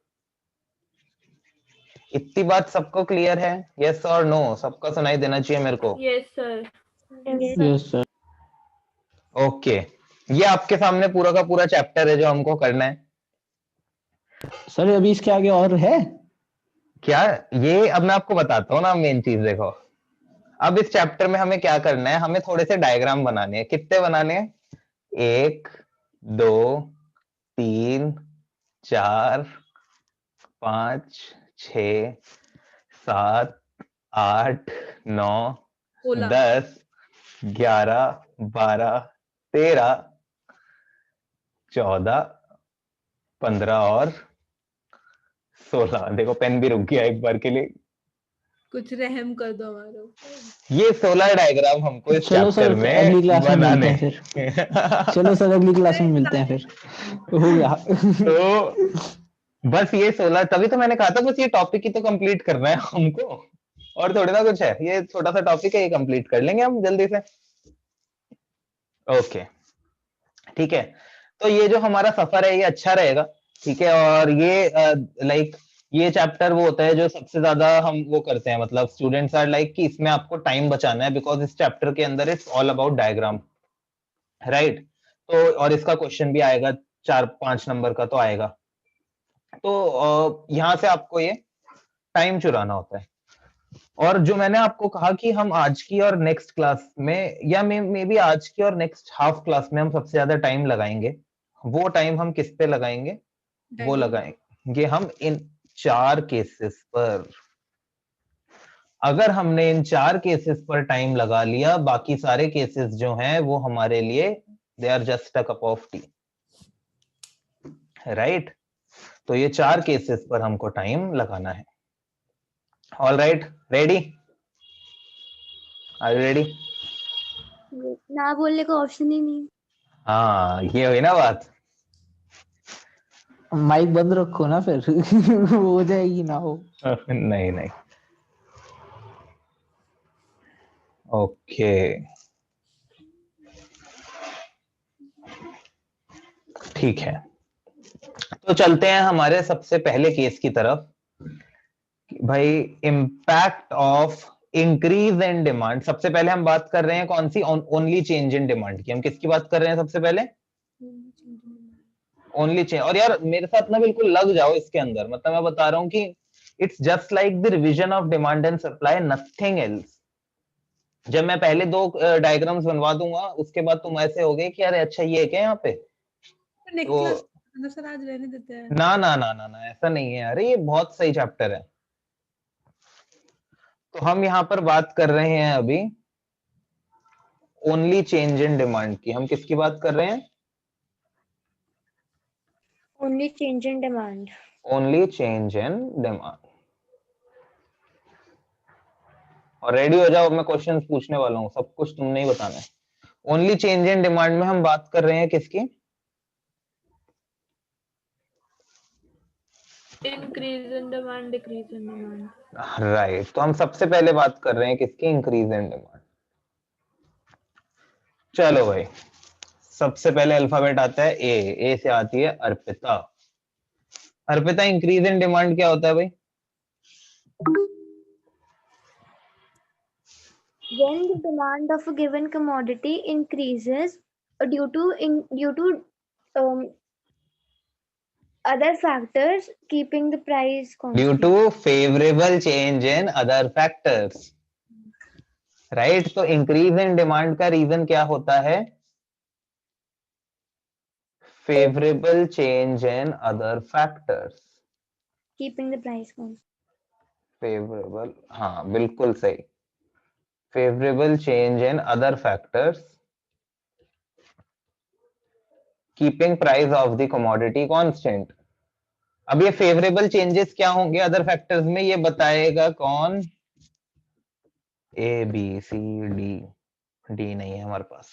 इतनी बात सबको clear है? yes और no, सबका सुनाई देना चाहिए मेरे को। Yes sir. Yes sir. Okay, ये आपके सामने पूरा का पूरा चैप्टर है जो हमको करना है। सर अभी इसके आगे और है? क्या ये, अब मैं आपको बताता हूँ ना मेन चीज। देखो, अब इस चैप्टर में हमें क्या करना है, हमें थोड़े से डायग्राम बनाने हैं। कितने बनाने हैं? 1 2 3 4 5 6 7 8 9 16 10 11 12 13 14 15 और 16। देखो पेन भी रुक गया एक बार के लिए। कुछ रहम कर दो हमारे ऊपर। ये 16 डायग्राम हमको इस चलो चैप्टर सर में अगली क्लास में मिलते बनाने हैं फिर। चलो सर अगली क्लास में मिलते हैं फिर। हो गया। तो बस ये 16, तभी तो मैंने कहा था बस ये टॉपिक ही तो कंप्लीट करना है हमको, और थोड़ी ना कुछ है। ये छोटा सा टॉपिक है, ये कंप्लीट कर लेंगे हम जल्दी से। ओके ठीक है, तो ये जो हमारा सफर है ये अच्छा रहेगा, ठीक है? और ये लाइक ये चैप्टर वो होता है जो सबसे ज्यादा हम वो करते हैं, मतलब स्टूडेंट्स आर लाइक कि इसमें आपको टाइम बचाना है, बिकॉज इस चैप्टर के अंदर it's all about diagram, right? तो और इसका क्वेश्चन भी आएगा, 4-5 नंबर का तो आएगा। तो यहां से आपको ये टाइम चुराना होता है। और जो मैंने आपको कहा कि हम आज की और नेक्स्ट क्लास में या मे बी आज की और नेक्स्ट हाफ क्लास में हम सबसे ज्यादा टाइम लगाएंगे, वो टाइम हम किस पे लगाएंगे? वो Diagram. लगाएंगे हम इन 4 केसेस पर। अगर हमने इन 4 केसेस पर टाइम लगा लिया, बाकी सारे केसेस जो हैं वो हमारे लिए they are just a cup of tea, right? तो ये 4 केसेस पर हमको टाइम लगाना है। All right, ready? Are you ready? ना बोलने का ऑप्शन ही नहीं। हाँ, ये हुई ना बात। माइक बंद रखो ना फिर हो जाएगी ना हो। नहीं नहीं, ओके ठीक है, तो चलते हैं हमारे सबसे पहले केस की तरफ। भाई impact of increase in demand. सबसे पहले हम बात कर रहे हैं कौन सी? ओनली चेंज इन डिमांड की। हम किसकी बात कर रहे हैं सबसे पहले? Only change. और यार मेरे साथ ना बिल्कुल लग जाओ इसके अंदर, मतलब मैं बता रहा हूं कि it's just like the revision of demand and supply, nothing else. जब मैं पहले 2 डायग्राम्स बनवा दूंगा उसके बाद तुम ऐसे हो गए कि अरे अच्छा ये है क्या यहाँ पे? नेक्स्ट तो क्लास सर आज रहने देते हैं। ना ना ना ना ना, ऐसा नहीं है। अरे ये बहुत सही चैप्टर है। तो हम यहाँ पर बात कर रहे हैं अभी ओनली चेंज इन डिमांड की। हम किसकी बात कर रहे हैं? Only change in demand. Only change in demand. और रेडी हो जाओ, मैं क्वेश्चंस पूछने वाला हूँ, सब कुछ तुमने ही बताना है। ओनली चेंज इन डिमांड में हम बात कर रहे हैं किसकी? Increase in demand, decrease in demand. Right, तो हम सबसे पहले बात कर रहे हैं किसकी? Increase in demand. चलो भाई, सबसे पहले अल्फाबेट आता है ए से आती है Arpita. Arpita, increase in demand क्या होता है भाई? When the demand of a given commodity increases due to other factors keeping the price due constant. To favourable change in other factors, right? तो इंक्रीज इन डिमांड का रीजन क्या होता है? Favourable change in other factors. Keeping the price constant. Favourable, हाँ बिल्कुल सही। Favourable change in other factors keeping price of the commodity constant. अब ये फेवरेबल चेंजेस क्या होंगे अदर फैक्टर्स में, ये बताएगा कौन? A B C D. D नहीं है हमारे पास,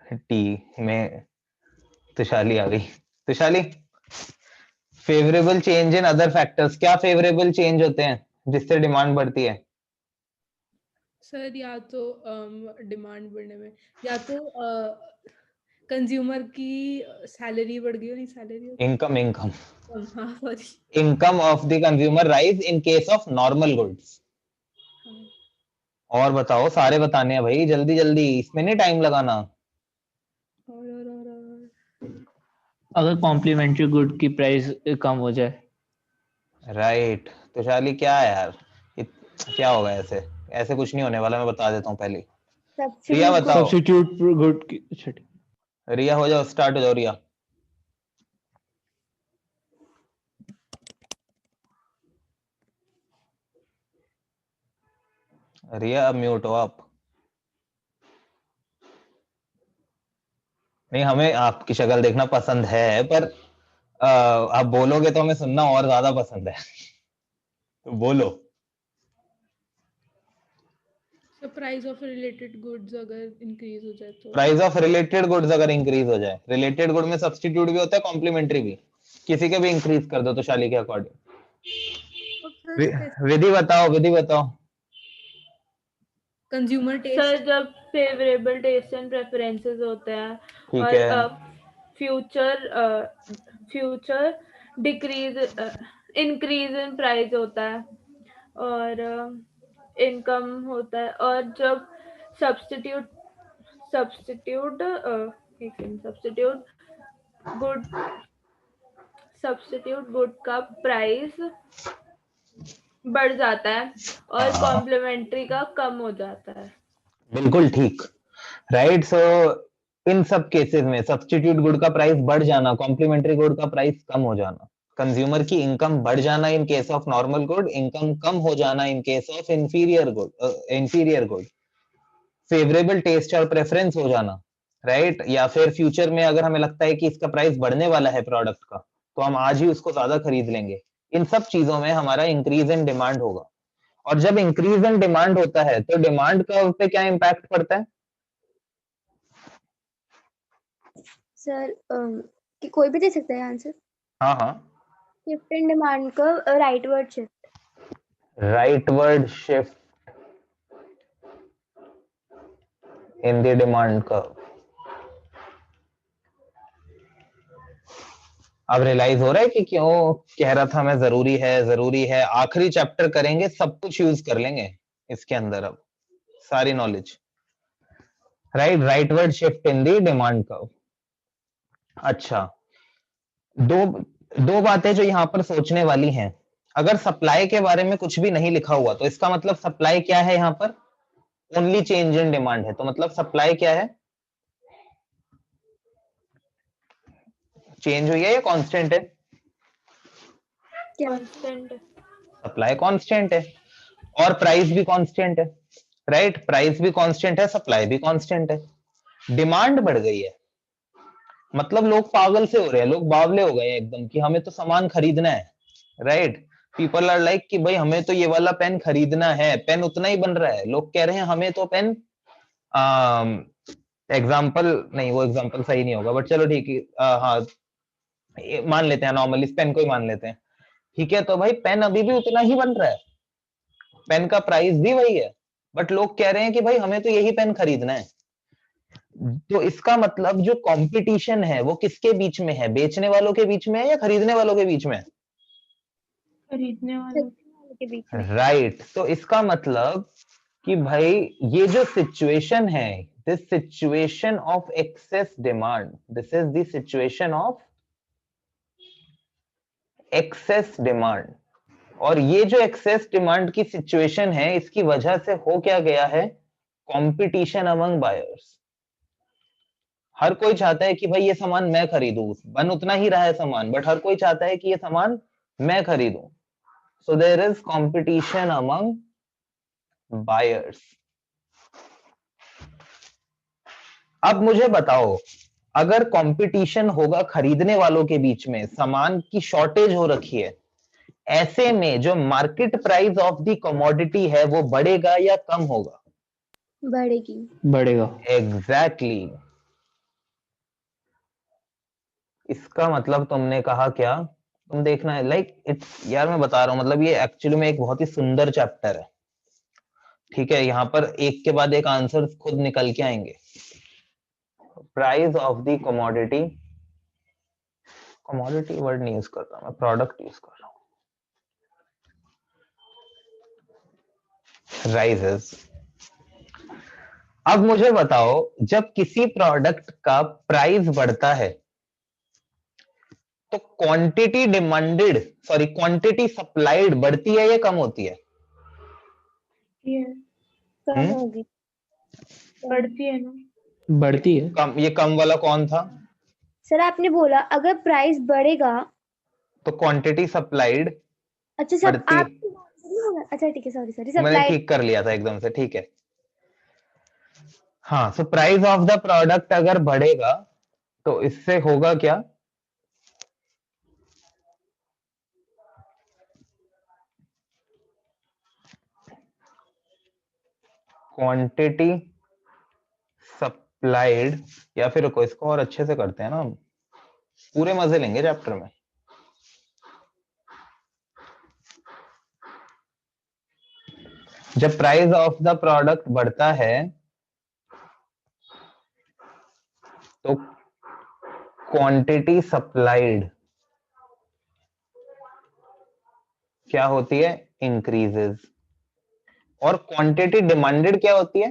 टी में तुशाली आ गई। Tushali, favourable change in other factors, क्या फेवरेबल चेंज होते हैं जिससे डिमांड बढ़ती है? सर या तो डिमांड बढ़ने में, या तो कंज्यूमर की सैलरी बढ़ गई हो, नहीं सैलरी इनकम, इनकम हाँ sorry. Income of the consumer rise in case of normal goods. और बताओ, सारे बताने हैं भाई, जल्दी जल्दी, इसमें नहीं टाइम लगाना। और अगर कॉम्प्लीमेंट्री गुड की प्राइस कम हो जाए। राइट। तो शाली क्या है यार, क्या होगा? ऐसे ऐसे कुछ नहीं होने वाला, मैं बता देता हूँ पहले। रिया Substitute बताओ। सब्स्टिट्यूट गुड की। अच्छा ठीक। रिया हो जाओ, स्टार्ट हो जाओ रिया। रिया अब म्यूट हो आप। नहीं, हमें आपकी शक्ल देखना पसंद है, पर आप बोलोगे तो हमें सुनना और ज्यादा पसंद है। तो बोलो। प्राइस ऑफ रिलेटेड गुड्स अगर इंक्रीज हो जाए तो। प्राइस ऑफ रिलेटेड गुड्स अगर इंक्रीज हो जाए, रिलेटेड गुड में सब्स्टिट्यूट भी होता है, कॉम्प्लीमेंट्री भी, किसी के भी इंक्रीज कर दो तो शाली के अकॉर्डिंग। विधि बताओ, विधि बताओ। Consumer sir taste. जब फेवरेबल टेस्ट एंड प्रेफरेंसेस होते हैं ठीक है। और future decrease increase in price होता है और इनकम होता है, और जब सब्स्टिट्यूट गुड का प्राइस बढ़ जाता है और हाँ। कॉम्प्लीमेंट्री का कम हो जाता है। बिल्कुल ठीक, राइट। सो इन सब केसेस में सब्स्टिट्यूट गुड का प्राइस बढ़ जाना, कॉम्प्लीमेंट्री गुड का प्राइस कम हो जाना, कंज्यूमर की इनकम बढ़ जाना in case of normal good, income कम हो जाना in case of inferior good, favourable taste और प्रेफरेंस हो जाना, राइट। या फिर फ्यूचर में अगर हमें लगता है कि इसका प्राइस बढ़ने वाला है प्रोडक्ट का, तो हम आज ही उसको ज्यादा खरीद लेंगे। इन सब चीजों में हमारा इंक्रीज इन डिमांड होगा, और जब इंक्रीज इन डिमांड होता है तो डिमांड कर्व पे क्या इंपैक्ट पड़ता है? सर कि कोई भी दे सकता है आंसर? हाँ हाँ, शिफ्ट इन डिमांड का rightward shift. Rightward shift in the demand curve. अब रियलाइज हो रहा है कि क्यों कह रहा था मैं जरूरी है। आखिरी चैप्टर करेंगे, सब कुछ यूज कर लेंगे इसके अंदर, अब सारी knowledge, right. Rightward shift in the demand curve. अच्छा, दो दो बातें जो यहाँ पर सोचने वाली हैं। अगर सप्लाई के बारे में कुछ भी नहीं लिखा हुआ तो इसका मतलब सप्लाई क्या है? यहाँ पर ओनली चेंज इन डिमांड है, तो मतलब सप्लाई क्या है? चेंज हुई है या कांस्टेंट है? कांस्टेंट है। सप्लाई कांस्टेंट है और प्राइस भी कांस्टेंट है, राइट। प्राइस भी कांस्टेंट है, सप्लाई भी कांस्टेंट है। डिमांड बढ़ गई है, मतलब लोग पागल से हो रहे हैं, लोग बावले हो गए हैं एकदम कि हमें तो सामान खरीदना है, राइट। पीपल आर लाइक कि भाई हमें तो ये वाला पेन खरीदना है, पेन उतना ही बन रहा है। लोग कह रहे हैं हमें तो पेन, एग्जाम्पल नहीं, वो एग्जाम्पल सही नहीं होगा, बट चलो ठीक है, हाँ मान लेते हैं, नॉर्मली इस पेन को ही मान लेते हैं, ठीक है। तो भाई पेन अभी भी उतना ही बन रहा है, पेन का प्राइस भी वही है, बट लोग कह रहे हैं कि भाई हमें तो यही पेन खरीदना है। तो इसका मतलब जो कंपटीशन है वो किसके बीच में है? बेचने वालों के बीच में है या खरीदने वालों के बीच में है? खरीदने वालों के बीच में। राइट। तो इसका मतलब कि भाई ये जो सिचुएशन है, this situation of excess demand, this is the situation of excess demand. और ये जो एक्सेस डिमांड की सिचुएशन है, इसकी वजह से हो क्या गया है? Competition among buyers. हर कोई चाहता है कि भाई ये सामान मैं खरीदूं, बन उतना ही रहा है सामान, बट हर कोई चाहता है कि ये सामान मैं खरीदूं। So there is competition among buyers. अब मुझे बताओ, अगर कंपटीशन होगा खरीदने वालों के बीच में, सामान की शॉर्टेज हो रखी है, ऐसे में जो market price of the commodity है वो बढ़ेगा या कम होगा? बढ़ेगी। बढ़ेगा। एग्जैक्टली इसका मतलब तुमने कहा क्या? तुम देखना है, लाइक इट्स, यार मैं बता रहा हूं, मतलब ये एक्चुअली में एक बहुत ही सुंदर चैप्टर है, ठीक है। यहाँ पर एक के बाद एक आंसर खुद निकल के आएंगे। Price of the commodity, commodity word नहीं यूज करता मैं, प्रोडक्ट यूज कर रहा हूं, राइजेस। अब मुझे बताओ, जब किसी प्रोडक्ट का प्राइस बढ़ता है तो quantity demanded, sorry quantity supplied बढ़ती है या कम होती है? ये कम होगी। बढ़ती है ना। बढ़ती है। कम, ये कम वाला कौन था? सर आपने बोला अगर प्राइस बढ़ेगा तो क्वांटिटी सप्लाइड अच्छा सर बढ़ती, आप अच्छा ठीक है सॉरी सॉरी मैंने सप्लाई ठीक कर लिया था एकदम से, ठीक है। हाँ, so price of the product अगर बढ़ेगा तो इससे होगा क्या? क्वांटिटी सप्लाइड, या फिर रुको इसको और अच्छे से करते हैं ना, पूरे मजे लेंगे चैप्टर में। जब प्राइस ऑफ द प्रोडक्ट बढ़ता है तो क्वांटिटी सप्लाइड क्या होती है? इंक्रीजेस। और क्वांटिटी डिमांडेड क्या होती है?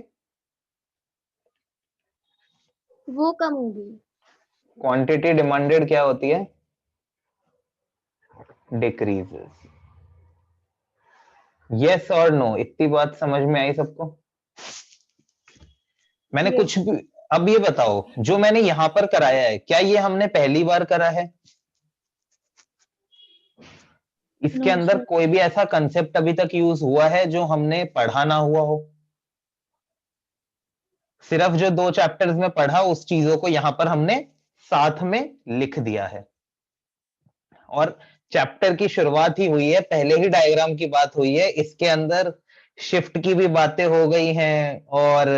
वो कम होगी। क्वांटिटी डिमांडेड क्या होती है? डिक्रीजेस। यस और नो, इतनी बात समझ में आई सबको? मैंने Yes. कुछ भी, अब ये बताओ जो मैंने यहां पर कराया है क्या ये हमने पहली बार करा है? इसके No, अंदर sir. कोई भी ऐसा कंसेप्ट अभी तक यूज हुआ है जो हमने पढ़ा ना हुआ हो? सिर्फ जो 2 चैप्टर्स में पढ़ा उस चीजों को यहां पर हमने साथ में लिख दिया है। और चैप्टर की शुरुआत ही हुई है, पहले ही डायग्राम की बात हुई है, इसके अंदर शिफ्ट की भी बातें हो गई हैं और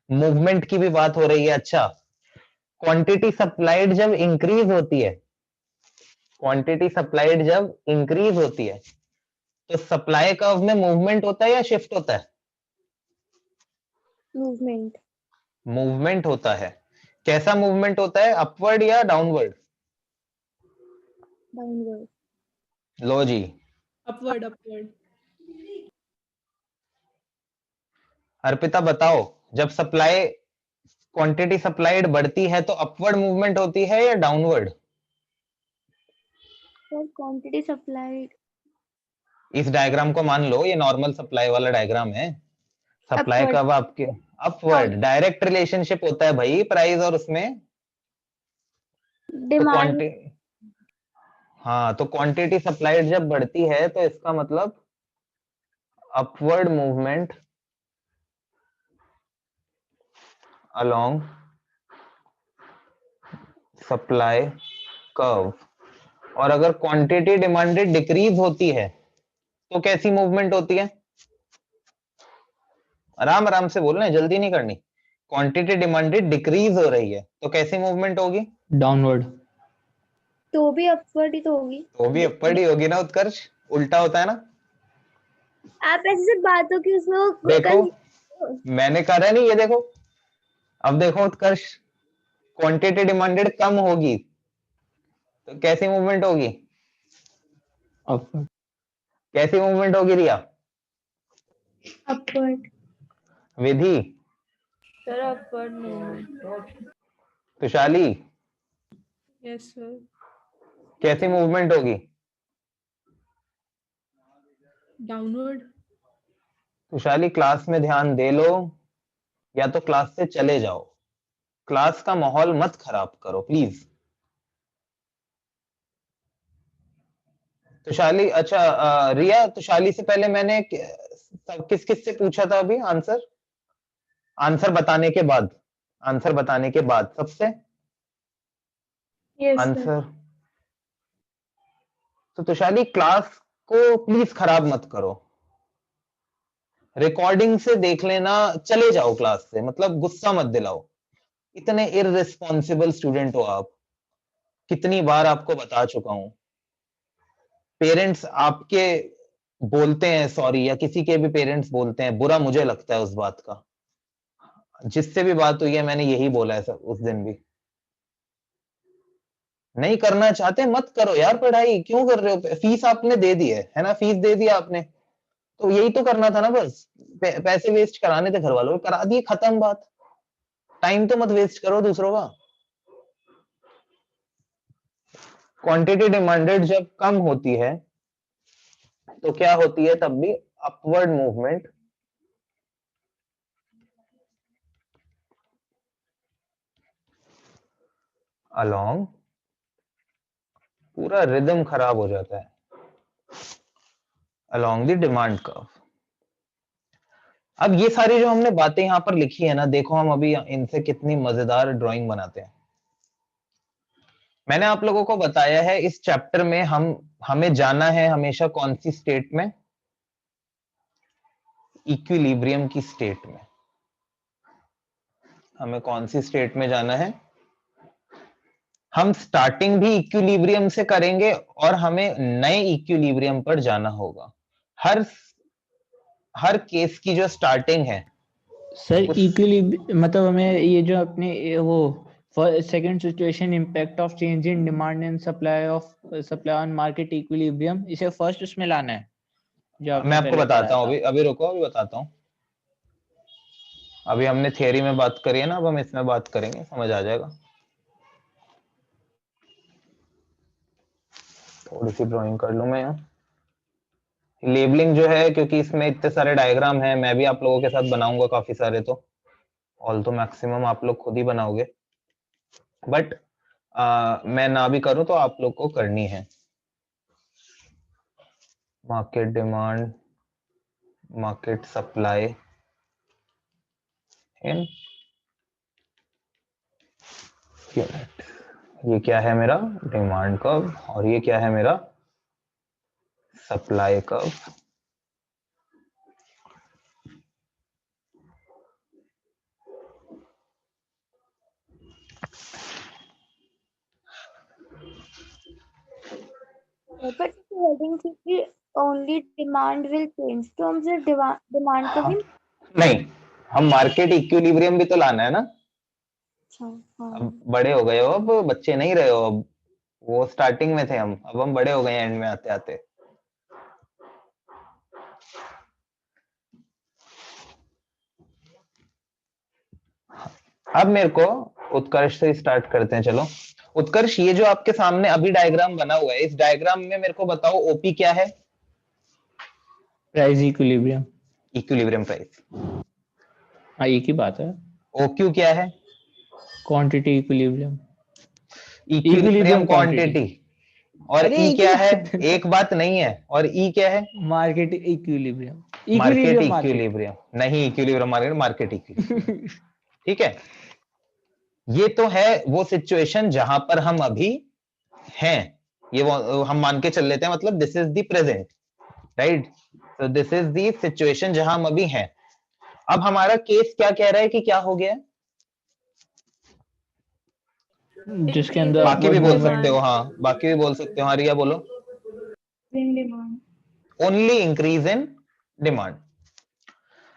मूवमेंट की भी बात हो रही है। अच्छा, क्वांटिटी सप्लाइड जब इंक्रीज होती है, क्वांटिटी सप्लाइड जब इंक्रीज होती है तो सप्लाई कर्व में मूवमेंट होता है या शिफ्ट होता है? मूवमेंट। मूवमेंट होता है। कैसा मूवमेंट होता है, अपवर्ड या डाउनवर्ड? डाउनवर्ड। लो जी, अपवर्ड अपवर्ड। अर्पिता बताओ, जब सप्लाई क्वांटिटी सप्लाइड बढ़ती है तो अपवर्ड मूवमेंट होती है या डाउनवर्ड? सर क्वांटिटी सप्लाइड इस डायग्राम को मान लो ये नॉर्मल सप्लाई वाला डायग्राम है। Supply upward. कब आपके अपवर्ड, डायरेक्ट रिलेशनशिप होता है भाई प्राइस और उसमें। तो डिमांड। हाँ, तो क्वांटिटी सप्लाइड जब बढ़ती है तो इसका मतलब upward movement along supply curve. और अगर क्वांटिटी डिमांडेड डिक्रीज होती है तो कैसी मूवमेंट होती है? आराम आराम से बोलना है, जल्दी नहीं करनी। क्वांटिटी डिमांडेड डिक्रीज हो रही है तो कैसी मूवमेंट होगी? डाउनवर्ड। तो भी अपवर्ड ही तो होगी। तो भी अपवर्ड ही होगी ना उत्कर्ष, उल्टा होता है ना। आप ऐसे सिर्फ बातों की उसमें वो देखो मैंने कहा नहीं, ये देखो, अब देखो उत्कर्ष, क्वांटिटी डिमांडेड कम होगी तो कैसी मूवमेंट होगी? अपवर्ड। कैसी मूवमेंट होगी Riya? Upward. Vidhi, sir upward movement. Tushali, yes sir. कैसी मूवमेंट होगी? डाउनवर्ड। तुषाली क्लास में ध्यान दे लो या तो क्लास से चले जाओ, क्लास का माहौल मत खराब करो प्लीज। तुषाली, अच्छा रिया, तुषाली से पहले मैंने किस किस से पूछा था अभी आंसर? आंसर बताने के बाद, आंसर बताने के बाद सबसे Yes, sir. आंसर। तो तुषाली क्लास को प्लीज खराब मत करो, रिकॉर्डिंग से देख लेना, चले जाओ क्लास से, मतलब गुस्सा मत दिलाओ। इतने इररिस्पॉन्सिबल स्टूडेंट हो आप, कितनी बार आपको बता चुका हूं। पेरेंट्स आपके बोलते हैं सॉरी, या किसी के भी पेरेंट्स बोलते हैं, बुरा मुझे लगता है उस बात का। जिससे भी बात हुई है मैंने यही बोला है सब, उस दिन भी। नहीं करना चाहते मत करो यार, पढ़ाई क्यों कर रहे हो? फीस आपने दे दी है ना, फीस दे दिया आपने तो यही तो करना था ना बस। पैसे वेस्ट कराने थे घर वालों के, करा दिए, खत्म बात। टाइम तो मत वेस्ट करो दूसरों का। क्वांटिटी डिमांडेड जब कम होती है तो क्या होती है तब भी? अपवर्ड मूवमेंट अलोंग, पूरा रिदम खराब हो जाता है, अलोंग द डिमांड कर्व। अब ये सारी जो हमने बातें यहां पर लिखी है ना, देखो हम अभी इनसे कितनी मजेदार ड्राइंग बनाते हैं। मैंने आप लोगों को बताया है इस चैप्टर में हमें जाना है हमेशा कौन सी स्टेट में? इक्विलिब्रियम की स्टेट में। हमें कौन सी स्टेट में जाना है? हम स्टार्टिंग भी इक्विलिब्रियम से करेंगे और हमें नए इक्विलिब्रियम पर जाना होगा। हर केस की जो स्टार्टिंग है सर उस इक्विलिब्रियम मतलब हमें ये जो अपने वो second situation impact of change in demand and supply on market equilibrium, इसे फर्स्ट उसमें लाना है जो आपने मैं आपको पहले बताता कराया हूँ, था। अभी अभी रुको, अभी बताता हूँ। अभी हमने थियरी में बात करी है ना, अब हम इसमें बात करेंगे, समझ आ जाएगा। थोड़ी सी ड्राइंग कर लूं मैं यहाँ, लेबलिंग जो है, क्योंकि इसमें इतने सारे डायग्राम हैं, मैं भी आप लोगों के साथ बनाऊंगा काफी सारे, तो ऑल तो मैक्सिमम आप लोग खुद ही बनाओगे, बट मैं ना भी करूं तो आप लोग को करनी है। Market demand, market supply in unit. ये क्या है मेरा डिमांड कर्व और ये क्या है मेरा supply curve. but the heading से कि only demand will change, तो हम सिर्फ डिमांड को भी नहीं, हम मार्केट इक्विलिब्रियम भी तो लाना है ना। अच्छा हाँ अब बड़े हो गए हो, अब बच्चे नहीं रहे हो, अब वो स्टार्टिंग में थे हम, अब हम बड़े हो गए हैं एंड में आते आते। अब मेरे को उत्कर्ष से स्टार्ट करते हैं। चलो उत्कर्ष, ये जो आपके सामने अभी डायग्राम बना हुआ है, इस डायग्राम में मेरे को बताओ ओपी क्या है। Price equilibrium. Equilibrium price. हाँ एक ही बात है। ओक्यू क्या है। Quantity equilibrium. Equilibrium quantity. और अरे ई एक ही क्या है, बात है। एक बात नहीं है। और ई क्या है, market equilibrium. Market equilibrium equilibrium नहीं, इक्विलिब्रियम मार्केट, मार्केट इक्विलिब्रियम। ठीक है, ये तो है वो सिचुएशन जहां पर हम अभी हैं, ये वो हम मान के चल लेते हैं, मतलब this is the present, right. तो दिस इज द सिचुएशन जहां हम अभी हैं। अब हमारा केस क्या कह रहा है कि क्या हो गया है। जिसके अंदर बाकी भी बोल demand. सकते हो, हाँ बाकी भी बोल सकते हो। हाँ रिया बोलो। Demand. Only increase in demand.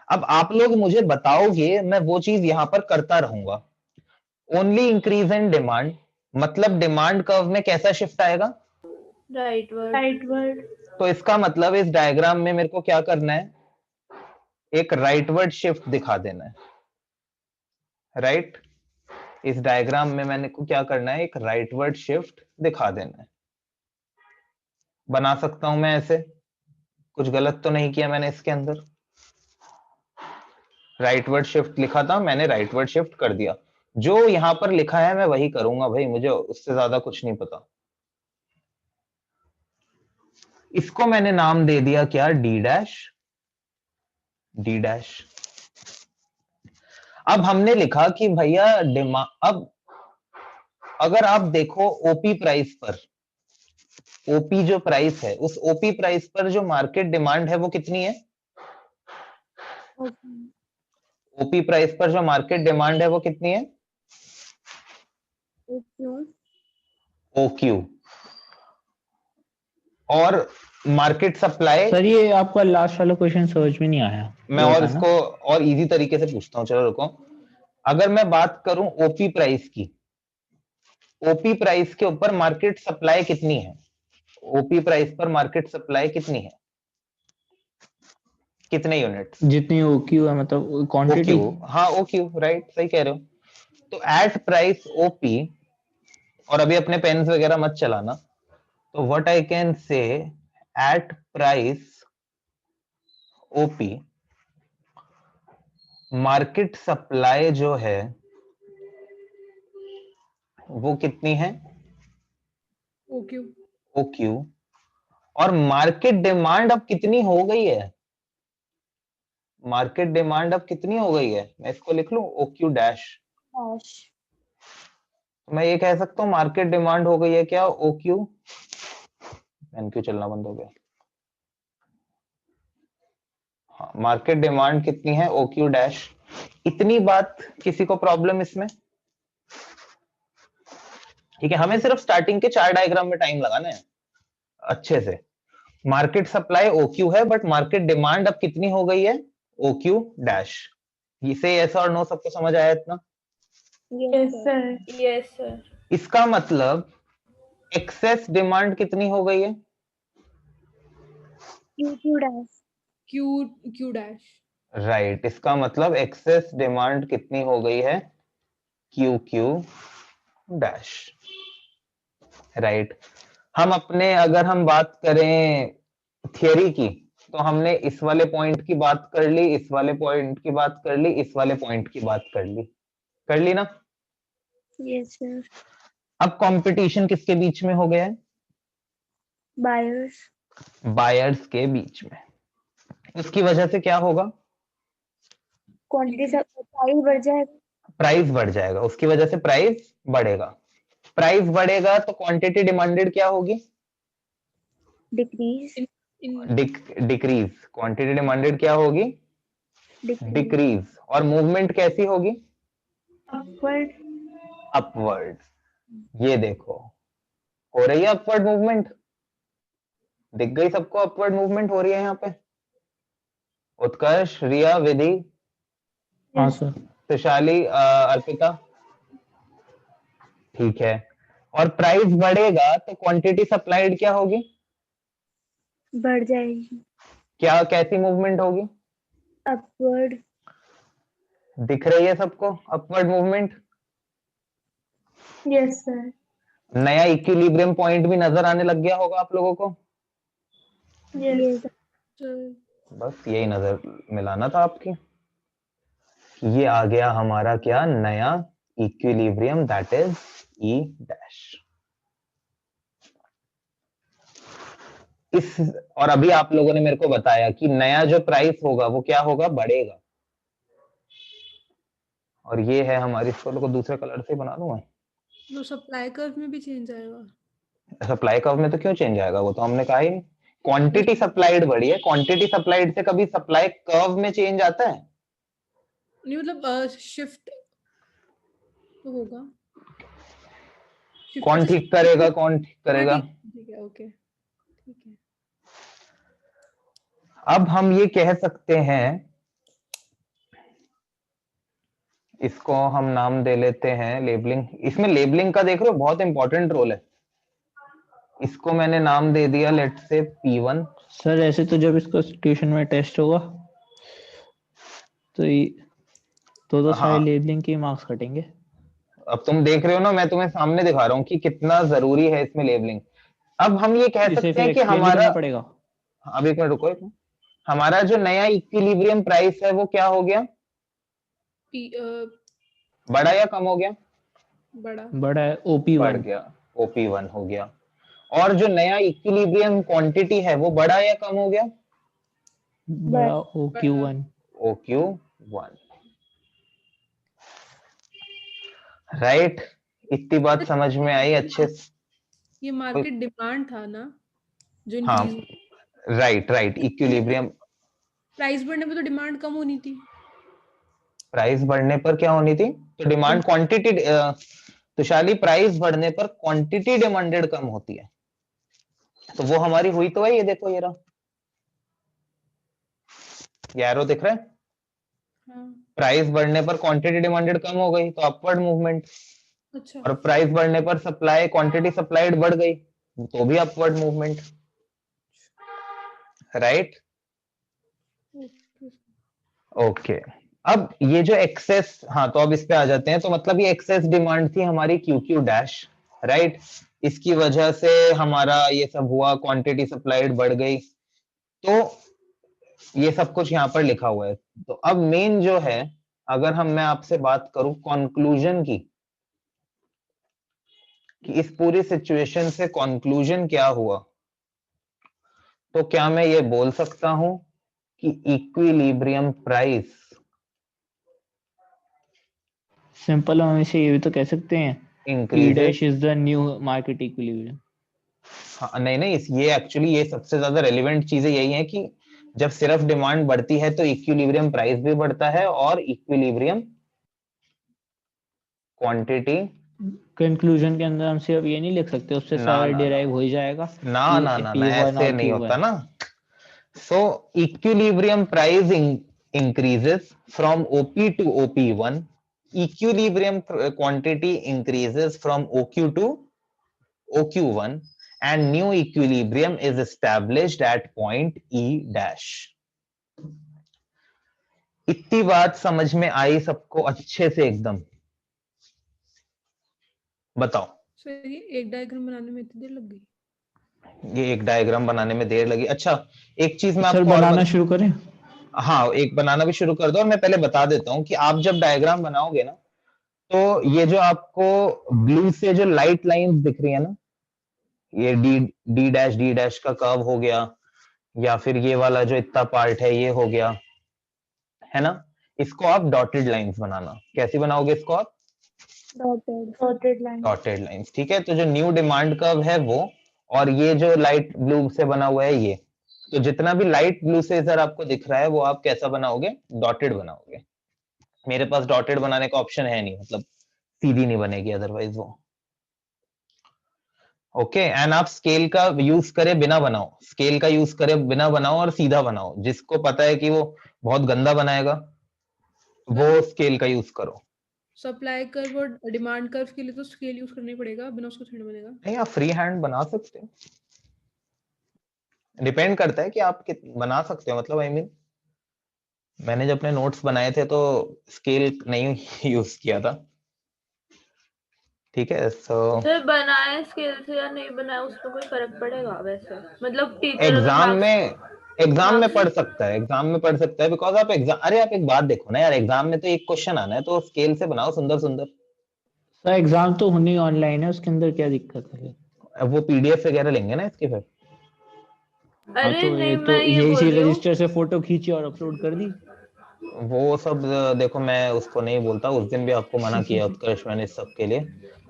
अब आप लोग मुझे बताओगे, मैं वो चीज यहां पर करता रहूंगा। ओनली इंक्रीज इन डिमांड मतलब डिमांड कर्व में कैसा शिफ्ट आएगा, राइटवर्ड। तो इसका मतलब इस डायग्राम में मेरे को क्या करना है, एक राइटवर्ड शिफ्ट दिखा देना है, राइट। इस डायग्राम में मैंने को क्या करना है, एक राइटवर्ड शिफ्ट दिखा देना है। बना सकता हूं मैं ऐसे, कुछ गलत तो नहीं किया मैंने इसके अंदर। राइटवर्ड शिफ्ट लिखा था मैंने, राइटवर्ड शिफ्ट कर दिया। जो यहां पर लिखा है मैं वही करूंगा भाई, मुझे उससे ज्यादा कुछ नहीं पता। इसको मैंने नाम दे दिया क्या, डी डैश, डी डैश। अब हमने लिखा कि भैया अब अगर आप देखो ओपी प्राइस पर, ओपी जो प्राइस है, उस ओपी प्राइस पर जो मार्केट डिमांड है वो कितनी है। ओपी प्राइस पर जो मार्केट डिमांड है वो कितनी है, ओक्यू। और मार्केट सप्लाई। सर ये आपका लास्ट वाला क्वेश्चन समझ में नहीं आया। मैं और इसको और इजी तरीके से पूछता हूँ, चलो रुको। अगर मैं बात करूं ओपी प्राइस की, ओपी प्राइस के ऊपर मार्केट सप्लाई कितनी है, ओपी प्राइस पर मार्केट सप्लाई कितनी है, कितने यूनिट। जितनी ओक्यू है मतलब क्वांटिटी। ओक्यू, हाँ ओक्यू, राइट, सही कह रहे हो। तो एट प्राइस ओपी, और अभी अपने पेन्स वगैरह मत चलाना, तो what I can say at price OP market supply जो है वो कितनी है, ओक्यू। ओक्यू। और मार्केट डिमांड अब कितनी हो गई है, मार्केट डिमांड अब कितनी हो गई है, मैं इसको लिख लूं ओक्यू डैश। मैं ये कह सकता हूं मार्केट डिमांड हो गई है क्या, ओक्यू। एनक्यू चलना बंद हो गया। हाँ, मार्केट डिमांड कितनी है, ओक्यू डैश। इतनी बात, किसी को प्रॉब्लम इसमें। ठीक है, हमें सिर्फ स्टार्टिंग के 4 डायग्राम में टाइम लगाना है अच्छे से। मार्केट सप्लाई ओक्यू है, बट मार्केट डिमांड अब कितनी हो गई है, ओक्यू डैश। इसे यस और नो सबको समझ आया इतना। Yes sir. इसका मतलब एक्सेस डिमांड कितनी हो गई है, क्यू डैश। राइट। इसका मतलब एक्सेस डिमांड कितनी हो गई है, क्यू क्यू डैश, राइट। हम अपने, अगर हम बात करें थियरी की, तो हमने इस वाले पॉइंट की बात कर ली, इस वाले पॉइंट की बात कर ली, इस वाले पॉइंट की बात कर ली ना। Yes sir. अब कंपटीशन किसके बीच में हो गया है? बायर्स। बायर्स के बीच में। इसकी वजह से क्या होगा? क्वांटिटी सब प्राइस बढ़ जाएगा। प्राइस बढ़ जाएगा, उसकी वजह से प्राइस बढ़ेगा। प्राइस बढ़ेगा तो क्वांटिटी डिमांडेड क्या होगी? डिक्रीज। डिक्रीज। क्वांटिटी डिमांडेड क्या होगी? डिक्रीज। और मूवमेंट कैसी होगी? अपवर्ड। अपवर्ड। ये देखो, हो रही है अपवर्ड मूवमेंट, दिख गई सबको अपवर्ड मूवमेंट हो रही है यहाँ पे? उत्कर्ष, रिया, विधि, हाँ सर। तुषाली, अर्पिता, ठीक है। और प्राइस बढ़ेगा तो क्वांटिटी सप्लाइड क्या होगी? बढ़ जाएगी। क्या, कैसी मूवमेंट होगी? अपवर्ड। दिख रही है सबको अपवर्ड मूवमेंट? Yes sir. नया इक्विलिब्रियम पॉइंट भी नजर आने लग गया होगा आप लोगों को। यस। बस यही नजर मिलाना था आपकी। ये आ गया हमारा क्या? नया equilibrium, that is E dash. इस और अभी आप लोगों ने मेरे को बताया कि नया जो प्राइस होगा वो क्या होगा? बढ़ेगा। और ये है हमारी, इसको को दूसरे कलर से बना दूं मैं। तो सप्लाई कर्व में भी चेंज आएगा? सप्लाई कर्व में तो क्यों चेंज आएगा? वो तो हमने कहा ही नहीं। क्वांटिटी सप्लाइड बढ़ी है, क्वांटिटी सप्लाइड से कभी सप्लाई कर्व में चेंज आता है? नहीं, मतलब शिफ्ट तो होगा। कौन ठीक करेगा? कौन ठीक करेगा? ठीक है, ओके, ठीक है। अब हम ये कह सकते हैं, इसको हम नाम दे लेते हैं लेबलिंग। इसमें लेबलिंग का देख रहे हो, बहुत इंपॉर्टेंट रोल है। इसको मैंने नाम दे दिया लेट से P1। सर ऐसे तो जब इसको ट्यूशन में टेस्ट होगा तो सारे लेबलिंग के मार्क्स कटेंगे। अब तुम देख रहे हो ना, मैं तुम्हें सामने दिखा रहा हूँ कि कितना जरूरी है इसमें लेबलिंग। अब हम ये कह सकते हैं कि हमारा, पड़ेगा। अब एक मिनट रुको, हमारा जो नया इक्विलिब्रियम प्राइस है वो क्या हो गया? बड़ा या कम हो गया? बड़ा है, OP1 बढ़ गया, OP1 हो गया। और जो नया इक्विलिब्रियम क्वांटिटी है वो बड़ा या कम हो गया? बड़ा, OQ1। OQ1, right. इतनी बात समझ में आई अच्छे से? ये मार्केट डिमांड था ना जो हाँ, इंक्रीज। राइट। इक्विलिब्रियम प्राइस बढ़ने पे तो डिमांड कम होनी थी। प्राइस बढ़ने पर क्या होनी थी? तो डिमांड क्वांटिटी, तुषाली प्राइस बढ़ने पर क्वांटिटी डिमांडेड कम होती है, तो वो हमारी हुई तो है। ये देखो, ये रहा, ये एरो दिख रहा है? हाँ। प्राइस बढ़ने पर क्वांटिटी डिमांडेड कम हो गई तो अपवर्ड मूवमेंट। अच्छा। और प्राइस बढ़ने पर सप्लाई, क्वांटिटी सप्लाइड बढ़ गई तो भी अपवर्ड मूवमेंट, राइट? ओके। अब ये जो एक्सेस, हाँ तो अब इस पे आ जाते हैं। तो मतलब ये एक्सेस डिमांड थी हमारी QQ डैश, राइट। इसकी वजह से हमारा ये सब हुआ, क्वांटिटी सप्लाइड बढ़ गई, तो ये सब कुछ यहाँ पर लिखा हुआ है। तो अब मेन जो है, अगर मैं आपसे बात करूं कंक्लूजन की, कि इस पूरी सिचुएशन से कंक्लूजन क्या हुआ, तो क्या मैं ये बोल सकता हूं कि इक्विलिब्रियम प्राइस, सिंपल हम इसे ये भी तो कह सकते हैं, E dash is the new market equilibrium. हाँ, नहीं, ये एक्चुअली ये सबसे ज्यादा रेलिवेंट चीजें यही है कि जब सिर्फ डिमांड बढ़ती है तो इक्विलिब्रियम प्राइस भी बढ़ता है और इक्विलिब्रियम क्वांटिटी। कंक्लूजन के अंदर हम सिर्फ ये नहीं लिख सकते, उससे सारा डिराइव हो ही जाएगा। ना ऐसे नहीं होता ना। सो equilibrium price increases from OP to OP1, equilibrium quantity increases from OQ to OQ1, and new equilibrium is established at point E dash। इतनी बात समझ में आई सबको अच्छे से एकदम? बताओ। सर ये एक डायग्राम बनाने में इतनी देर लग गई? ये एक डायग्राम बनाने में देर लगी। अच्छा, एक चीज मैं सर आपको और बनाना शुरू करें? हाँ, एक बनाना भी शुरू कर दो। और मैं पहले बता देता हूँ कि आप जब डायग्राम बनाओगे ना, तो ये जो आपको ब्लू से जो लाइट लाइंस दिख रही है ना, ये डी डैश का कर्व हो गया, या फिर ये वाला जो इतना पार्ट है ये हो गया, है ना, इसको आप डॉटेड लाइंस बनाना। कैसी बनाओगे इसको आप? Dotted line. डॉटेड लाइंस, ठीक है। तो जो न्यू डिमांड कर्व है वो, और ये जो लाइट ब्लू से बना हुआ है ये, तो जितना भी लाइट ब्लू से इधर आपको दिख रहा है वो आप कैसा बनाओगे? डॉटेड बनाओगे। मेरे पास डॉटेड बनाने का ऑप्शन है नहीं, मतलब सीधी नहीं बनेगी अदरवाइज वो। ओके, एंड आप स्केल का यूज करे बिना बनाओ, स्केल का यूज करे बिना बनाओ और सीधा बनाओ। जिसको पता है कि वो बहुत गंदा बनाएगा वो स्केल का यूज करो। सप्लाई कर्व और डिमांड कर्व के लिए तो स्केल यूज करना ही पड़ेगा, बिना उसको थोड़ी बनेगा। नहीं, आप फ्री हैंड बना सकते हो, डिपेंड करता है कि आप बना सकते हो। मतलब आई मीन मैंने जब अपने नोट्स बनाए थे तो स्केल नहीं यूज किया था, ठीक है। सो सर बनाए स्केल से या नहीं बनाए उसमें कोई फर्क पड़ेगा वैसे? मतलब टीचर अगर एग्जाम में marks- पढ़ सकता है, एग्जाम में पढ़ सकता है, बिकॉज आप एग्जाम, अरे आप एक बात देखो ना यार, एग्जाम में तो एक क्वेश्चन आना है तो स्केल से बनाओ सुंदर सुंदर। सर एग्जाम तो होने ही ऑनलाइन है, उसके अंदर क्या दिक्कत है? अब वो पीडीएफ वगैरह लेंगे ना इसके फिर। हाँ अरे तो नहीं, ये तो मैं ये यही बोल सी रही हूँ रजिस्टर से फोटो खींची और अपलोड कर दी। वो सब देखो, मैं उसको नहीं बोलता, उस दिन भी आपको मना किया उत्कर्ष मैंने इस सब के लिए।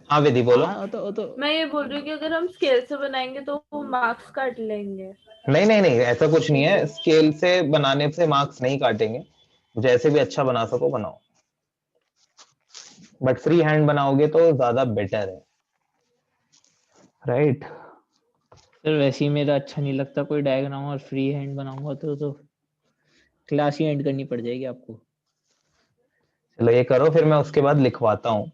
हाँ विधि बोलो। हाँ वो तो मैं ये बोल रही हूँ कि अगर हम स्केल से बनाएंगे तो वो मार्क्स काट लेंगे। नहीं नहीं नहीं, ऐसा कुछ नहीं है, स्केल से बनाने से मार्क्स नहीं काटेंगे, जैसे भी अच्छा बना सको बनाओ, बट फ्री हैंड बनाओगे तो ज्यादा बेटर है, राइट। सर वैसे ही मेरा अच्छा नहीं लगता कोई डायग्राम, और फ्री हैंड बनाऊंगा तो क्लास ही एंड करनी पड़ जाएगी आपको। चलो ये करो, फिर मैं उसके बाद लिखवाता हूँ।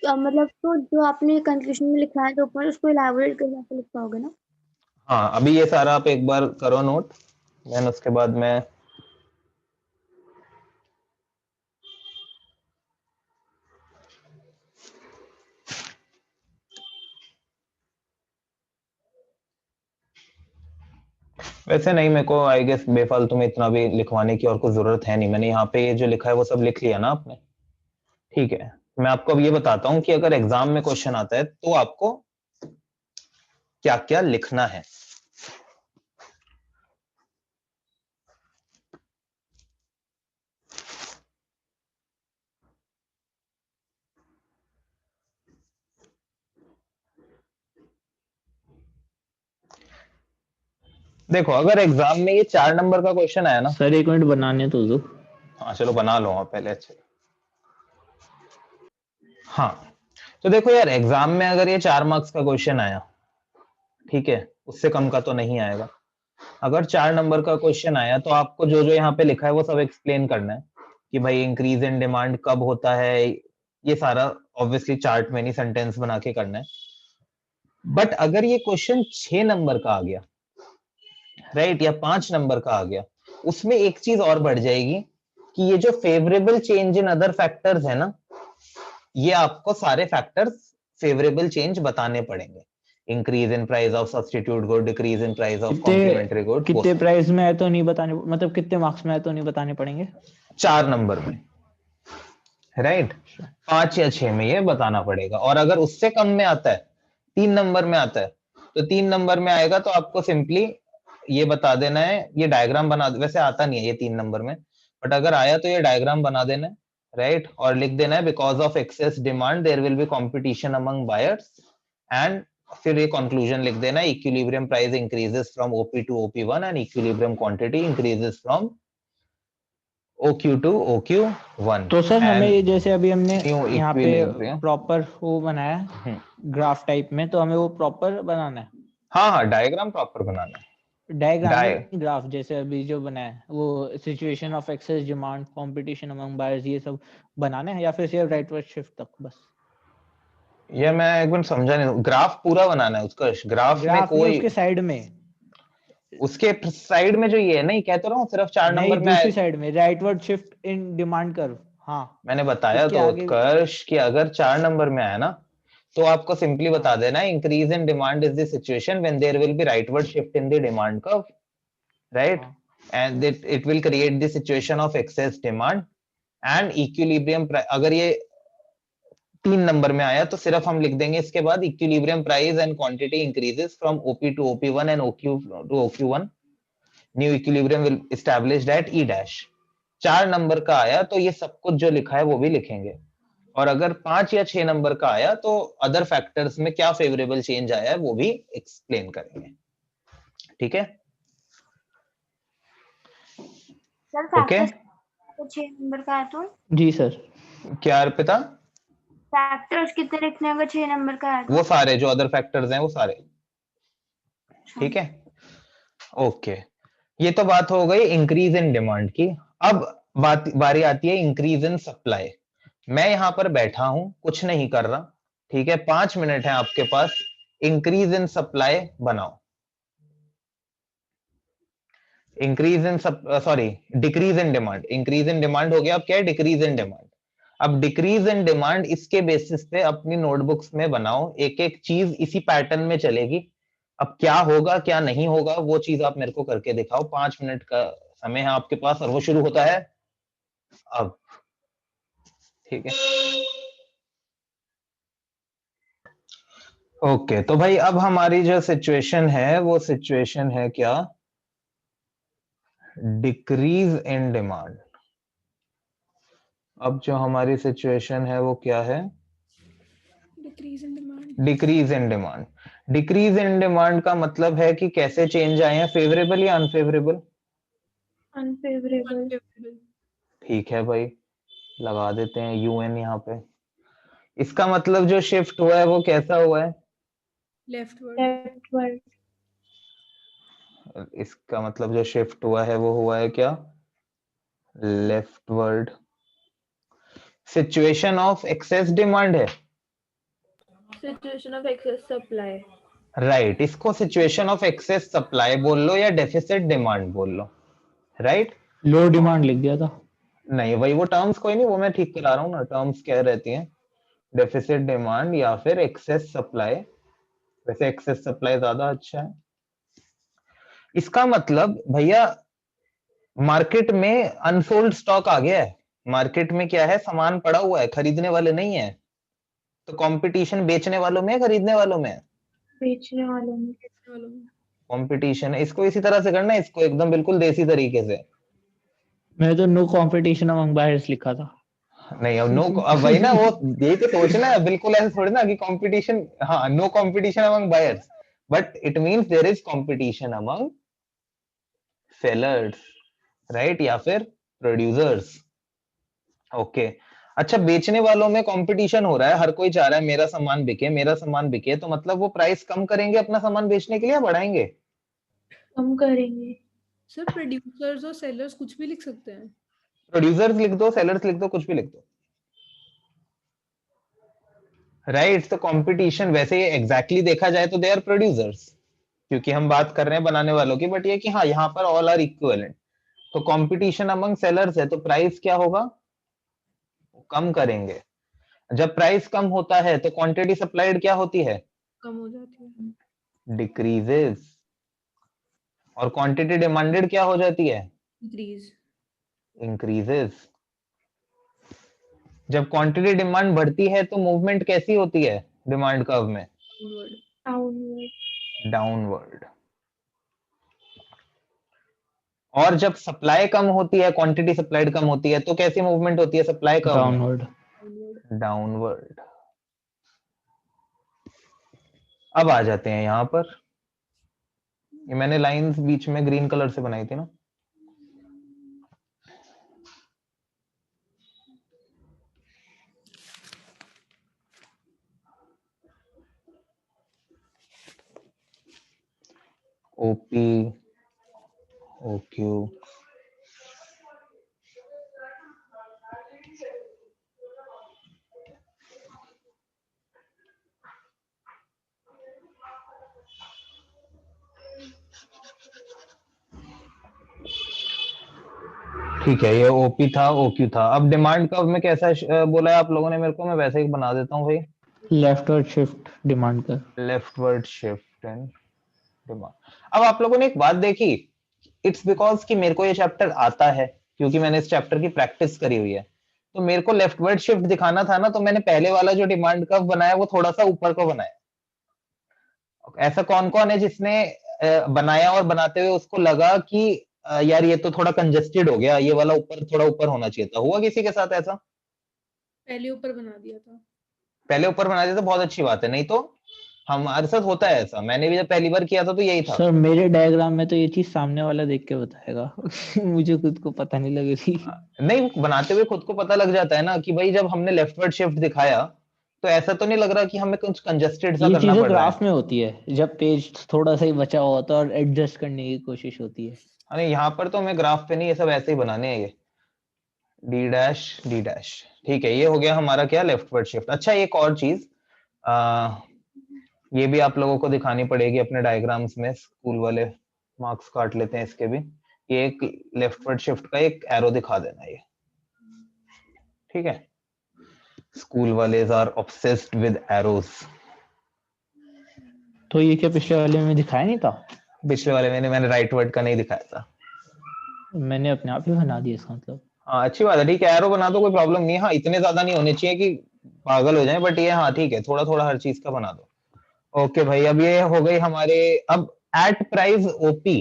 मतलब तो जो आपने कंक्लूजन में लिखा है तो ऊपर उसको इलैबोरेट करके आपको लिख पाओगे ना? हाँ, अभी ये सारा आप एक बार करो नोट, देन उसके बाद मैं वैसे नहीं, मेरे को आई गेस बेफालतू में इतना भी लिखवाने की और कुछ जरूरत है नहीं। मैंने यहाँ पे ये जो लिखा है वो सब लिख लिया ना आपने, ठीक है। मैं आपको अब ये बताता हूँ कि अगर एग्जाम में क्वेश्चन आता है तो आपको क्या क्या लिखना है। देखो, अगर एग्जाम में ये 4 नंबर का क्वेश्चन आया ना, सर एक मिनट बनाने तो दो। हाँ चलो बना लो आप पहले अच्छे। हाँ, तो देखो यार, एग्जाम में अगर ये 4 मार्क्स का क्वेश्चन आया, ठीक है, उससे कम का तो नहीं आएगा। अगर 4 नंबर का क्वेश्चन आया तो आपको जो जो यहाँ पे लिखा है वो सब एक्सप्लेन करना है कि भाई इंक्रीज इन डिमांड कब होता है, ये सारा ऑब्वियसली चार्ट में नहीं, सेंटेंस बना के करना है। बट अगर ये क्वेश्चन 6 नंबर का आ गया, राइट, या 5 नंबर का आ गया, उसमें एक चीज और बढ़ जाएगी कि ये जो favourable change in other factors है ना, ये आपको सारे फैक्टर्स फेवरेबल चेंज बताने पड़ेंगे। Increase in price of substitute good, decrease in price of complementary good, कितने प्राइस में है तो नहीं बताने, मतलब कितने मार्क्स में है तो नहीं बताने पड़ेंगे? 4 नंबर में, राइट, 5 या 6 में ये बताना पड़ेगा। और अगर उससे कम में आता है, 3 नंबर में आता है, तो 3 नंबर में आएगा तो आपको सिंपली ये बता देना है, ये डायग्राम बना, वैसे आता नहीं है ये 3 नंबर में, बट अगर आया तो ये डायग्राम बना देना है, राइट, और लिख देना है because of excess demand there will be competition among buyers, and फिर ये कंक्लूजन लिख देना है, equilibrium price increases from OP to ओपी1 and equilibrium quantity increases from OQ to OQ1। तो सर हमें ये जैसे अभी हमने न्यू यहाँ पे इक्विलिब्रियम, प्रॉपर वो बनाया ग्राफ टाइप में, तो हमें वो प्रॉपर बनाना है? हाँ हाँ, डायग्राम प्रॉपर बनाना है। डायग्राम नहीं, ग्राफ जैसे अभी जो बनाया है वो situation of excess demand, competition among buyers, ये सब बनाना है या फिर सिर्फ राइटवर्ड शिफ्ट तक बस? ये मैं एक बार समझा नहीं, ग्राफ पूरा बनाना है उसका, ग्राफ में कोई उसके साइड में, उसके साइड में जो ये है, नहीं कह तो रहा हूँ सिर्फ 4 नहीं नंबर में दूसरी साइड में rightward shift in demand curve. हाँ मैंने बताया उसके तो आगे उत्कर्ष कि अगर 4 नंबर में आया ना, तो आपको सिंपली बता देना increase in demand is the situation when there will be rightward shift in the demand curve, right, and it will create the situation of excess demand and equilibrium. अगर ये 3 नंबर में आया तो सिर्फ हम लिख देंगे इसके बाद equilibrium price and quantity increases from OP to OP1 and OQ to OQ1, new equilibrium will established at E dash. 4 number का आया तो ये सब कुछ जो लिखा है वो भी लिखेंगे, और अगर 5 या 6 नंबर का आया तो अदर फैक्टर्स में क्या फेवरेबल चेंज आया है वो भी एक्सप्लेन करेंगे, ठीक है? सर ओके, फैक्टर्स 6 नंबर का है तो जी सर। क्या अर्पिता? फैक्टर्स कितने लिखने अगर 6 नंबर का है तो? वो सारे जो अदर फैक्टर्स हैं वो सारे, ठीक है? ओके, ये तो बात हो गई इंक्रीज इन डिमांड की। अब बारी आती है इंक्रीज इन सप्लाई। मैं यहां पर बैठा हूं, कुछ नहीं कर रहा, ठीक है? 5 मिनट है आपके पास, इंक्रीज इन सप्लाई बनाओ। Increase in sorry decrease in demand, increase in demand हो गया, अब क्या है? Decrease in demand. अब डिक्रीज इन डिमांड इसके बेसिस पे अपनी नोटबुक्स में बनाओ, एक एक चीज इसी पैटर्न में चलेगी। अब क्या होगा क्या नहीं होगा वो चीज आप मेरे को करके दिखाओ। 5 मिनट का समय है आपके पास और वो शुरू होता है अब, ठीक है? ओके, तो भाई अब हमारी जो सिचुएशन है वो सिचुएशन है क्या? Decrease in demand. अब जो हमारी सिचुएशन है वो क्या है? Decrease in demand. Decrease in demand. Decrease in demand का मतलब है कि कैसे चेंज आए हैं, फेवरेबल या अनफेवरेबल? अनफेवरेबल। ठीक है भाई, लगा देते हैं UN यहाँ पे। इसका मतलब जो शिफ्ट हुआ है वो कैसा हुआ है? लेफ्टवर्ड। लेफ्टवर्ड। इसका मतलब जो शिफ्ट हुआ है वो हुआ है क्या? Leftward. Situation of excess demand है, situation of excess supply. Right, इसको सिचुएशन ऑफ एक्सेस सप्लाई बोल लो या डेफिसिट डिमांड बोल लो, राइट? लो डिमांड लिख दिया था। नहीं भाई, वो टर्म्स कोई नहीं, वो मैं ठीक करा रहा हूँ ना, टर्म्स क्या रहती हैं? डेफिसिट डिमांड या फिर एक्सेस सप्लाई। वैसे एक्सेस सप्लाई ज्यादा अच्छा है। इसका मतलब भैया मार्केट में अनसोल्ड स्टॉक आ गया है, मार्केट में क्या है? सामान पड़ा हुआ है, खरीदने वाले नहीं है, तो कंपटीशन बेचने वालों में है खरीदने वालों में है? बेचने वालों में। कंपटीशन है। इसको इसी तरह से करना है, इसको एकदम बिल्कुल देसी तरीके से। मैंने तो नो कंपटीशन अमंग बायर्स लिखा था। नहीं, अब नो, अब वही ना, वो यही तो सोचना है, बिल्कुल ऐसे थोड़ी ना कि कंपटीशन, हाँ no competition among buyers, but it means there is competition among sellers, right, या फिर प्रोड्यूसर्स। ओके, अच्छा, बेचने वालों में कंपटीशन हो रहा है, हर कोई चाह रहा है मेरा सामान बिके, मेरा सामान बिके, तो मतलब वो प्राइस कम करेंगे अपना सामान बेचने के लिए या बढ़ाएंगे? कम करेंगे। सर प्रोड्यूसर्स और सेलर्स कुछ भी लिख सकते हैं। प्रोड्यूसर्स लिख दो, सेलर्स लिख दो, कुछ भी लिख दो, राइट? तो कंपटीशन वैसे एग्जैक्टली देखा जाए तो दे आर प्रोड्यूसर्स, क्योंकि हम बात कर रहे हैं बनाने वालों की, बट ये कि हाँ यहाँ पर ऑल आर इक्विवेलेंट। तो कंपटीशन अमंग सेलर्स है तो प्राइस क्या होगा? कम करेंगे। जब प्राइस कम होता है तो क्वांटिटी सप्लाइड क्या होती है? कम हो जाती है। डिक्रीजेस। और क्वांटिटी डिमांडेड क्या हो जाती है? इंक्रीज। इंक्रीजेस। जब क्वांटिटी डिमांड बढ़ती है तो मूवमेंट कैसी होती है डिमांड कर्व में? डाउनवर्ड। डाउनवर्ड। और जब सप्लाई कम होती है, क्वांटिटी सप्लाइड कम होती है, तो कैसी मूवमेंट होती है सप्लाई कर्व में? डाउनवर्ड। डाउनवर्ड। अब आ जाते हैं यहां पर, ये मैंने लाइंस बीच में ग्रीन कलर से बनाई थी ना। ओपी, ओक्यू, ठीक है, ये ओपी था, ओक्यू था। अब डिमांड कर्व में कैसा बोला है आप लोगों ने मेरे को? मैं वैसे ही बना देता हूँ भाई। लेफ्टवर्ड शिफ्ट डिमांड का। Leftward shift and demand. अब आप लोगों ने एक बात देखी, इट्स बिकॉज कि मेरे को ये चैप्टर आता है, क्योंकि मैंने इस चैप्टर की प्रैक्टिस करी हुई है, तो मेरे को लेफ्टवर्ड शिफ्ट दिखाना था ना, तो मैंने पहले वाला जो डिमांड कर्व बनाया वो थोड़ा सा ऊपर को बनाया। ऐसा कौन कौन है जिसने बनाया और बनाते हुए उसको लगा कि यार ये तो थोड़ा कंजेस्टेड हो गया, ये वाला ऊपर थोड़ा ऊपर होना चाहिए था? हुआ किसी के साथ ऐसा? पहले ऊपर बना दिया था। पहले ऊपर बना दिया तो बहुत अच्छी बात है, नहीं तो हमारे साथ होता है ऐसा। मैंने भी जब पहली बार किया था तो यही था। सर मेरे डायग्राम में तो ये चीज सामने वाला देख के बताएगा मुझे खुद को पता नहीं लगेगी। नहीं, बनाते हुए खुद को पता लग जाता है ना कि भाई जब हमने लेफ्टवर्ड शिफ्ट दिखाया तो ऐसा तो नहीं लग रहा कि हमें कुछ कंजेस्टेड सा ये करना चीजें पड़ रहा है। ग्राफ में होती है जब पेज थोड़ा सा ही बचा हुआ होता है और एडजस्ट करने की कोशिश होती है। अरे यहाँ पर तो हमें ग्राफ पे नहीं, ये सब ऐसे ही बनाने हैं। ये डी डैश, ठीक है, ये हो गया हमारा क्या, लेफ्टवर्ड शिफ्ट। अच्छा, एक और चीज ये भी आप लोगों को दिखानी पड़ेगी अपने डायग्राम्स में, स्कूल वाले मार्क्स काट लेते हैं इसके भी। ये एक लेफ्टवर्ड शिफ्ट का एक एरो दिखा देना, ये ठीक है। स्कूल वाले आर ऑब्सेस्ड विद एरोस। तो ये क्या पिछले वाले में दिखाया नहीं था? पिछले वाले में मैंने राइट वर्ड का नहीं दिखाया था। मैंने अपने आप ही बना दिया इसका मतलब। हाँ, अच्छी बात है, ठीक है, एरो बना दो, कोई प्रॉब्लम नहीं है। हाँ, इतने ज्यादा नहीं होने चाहिए कि पागल हो जाए, बट ये हाँ ठीक है, थोड़ा थोड़ा हर चीज का बना दो। ओके भाई, अब ये हो गई हमारे। अब at price OP,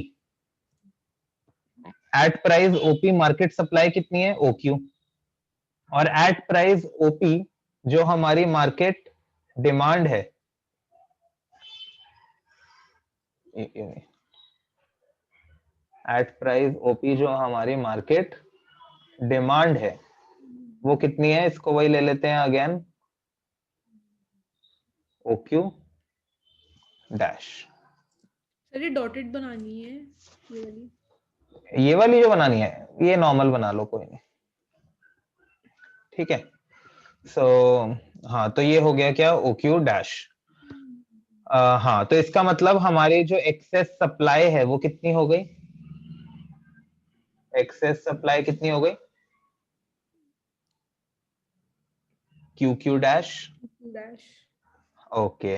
at price OP market supply कितनी है, ओक्यू, और एट प्राइस ओपी जो हमारी मार्केट डिमांड है, एट प्राइस ओपी जो हमारी मार्केट डिमांड है वो कितनी है, इसको वही ले लेते हैं अगेन, ओक्यू डैश। सर ये डॉटेड बनानी है ये वाली। ये वाली जो बनानी है ये नॉर्मल बना लो, कोई नहीं, ठीक है। सो हाँ, तो ये हो गया क्या, ओक्यू डैश। हाँ, तो इसका मतलब हमारी जो एक्सेस सप्लाई है वो कितनी हो गई, एक्सेस सप्लाई कितनी हो गई, Q Q dash. Dash. Okay,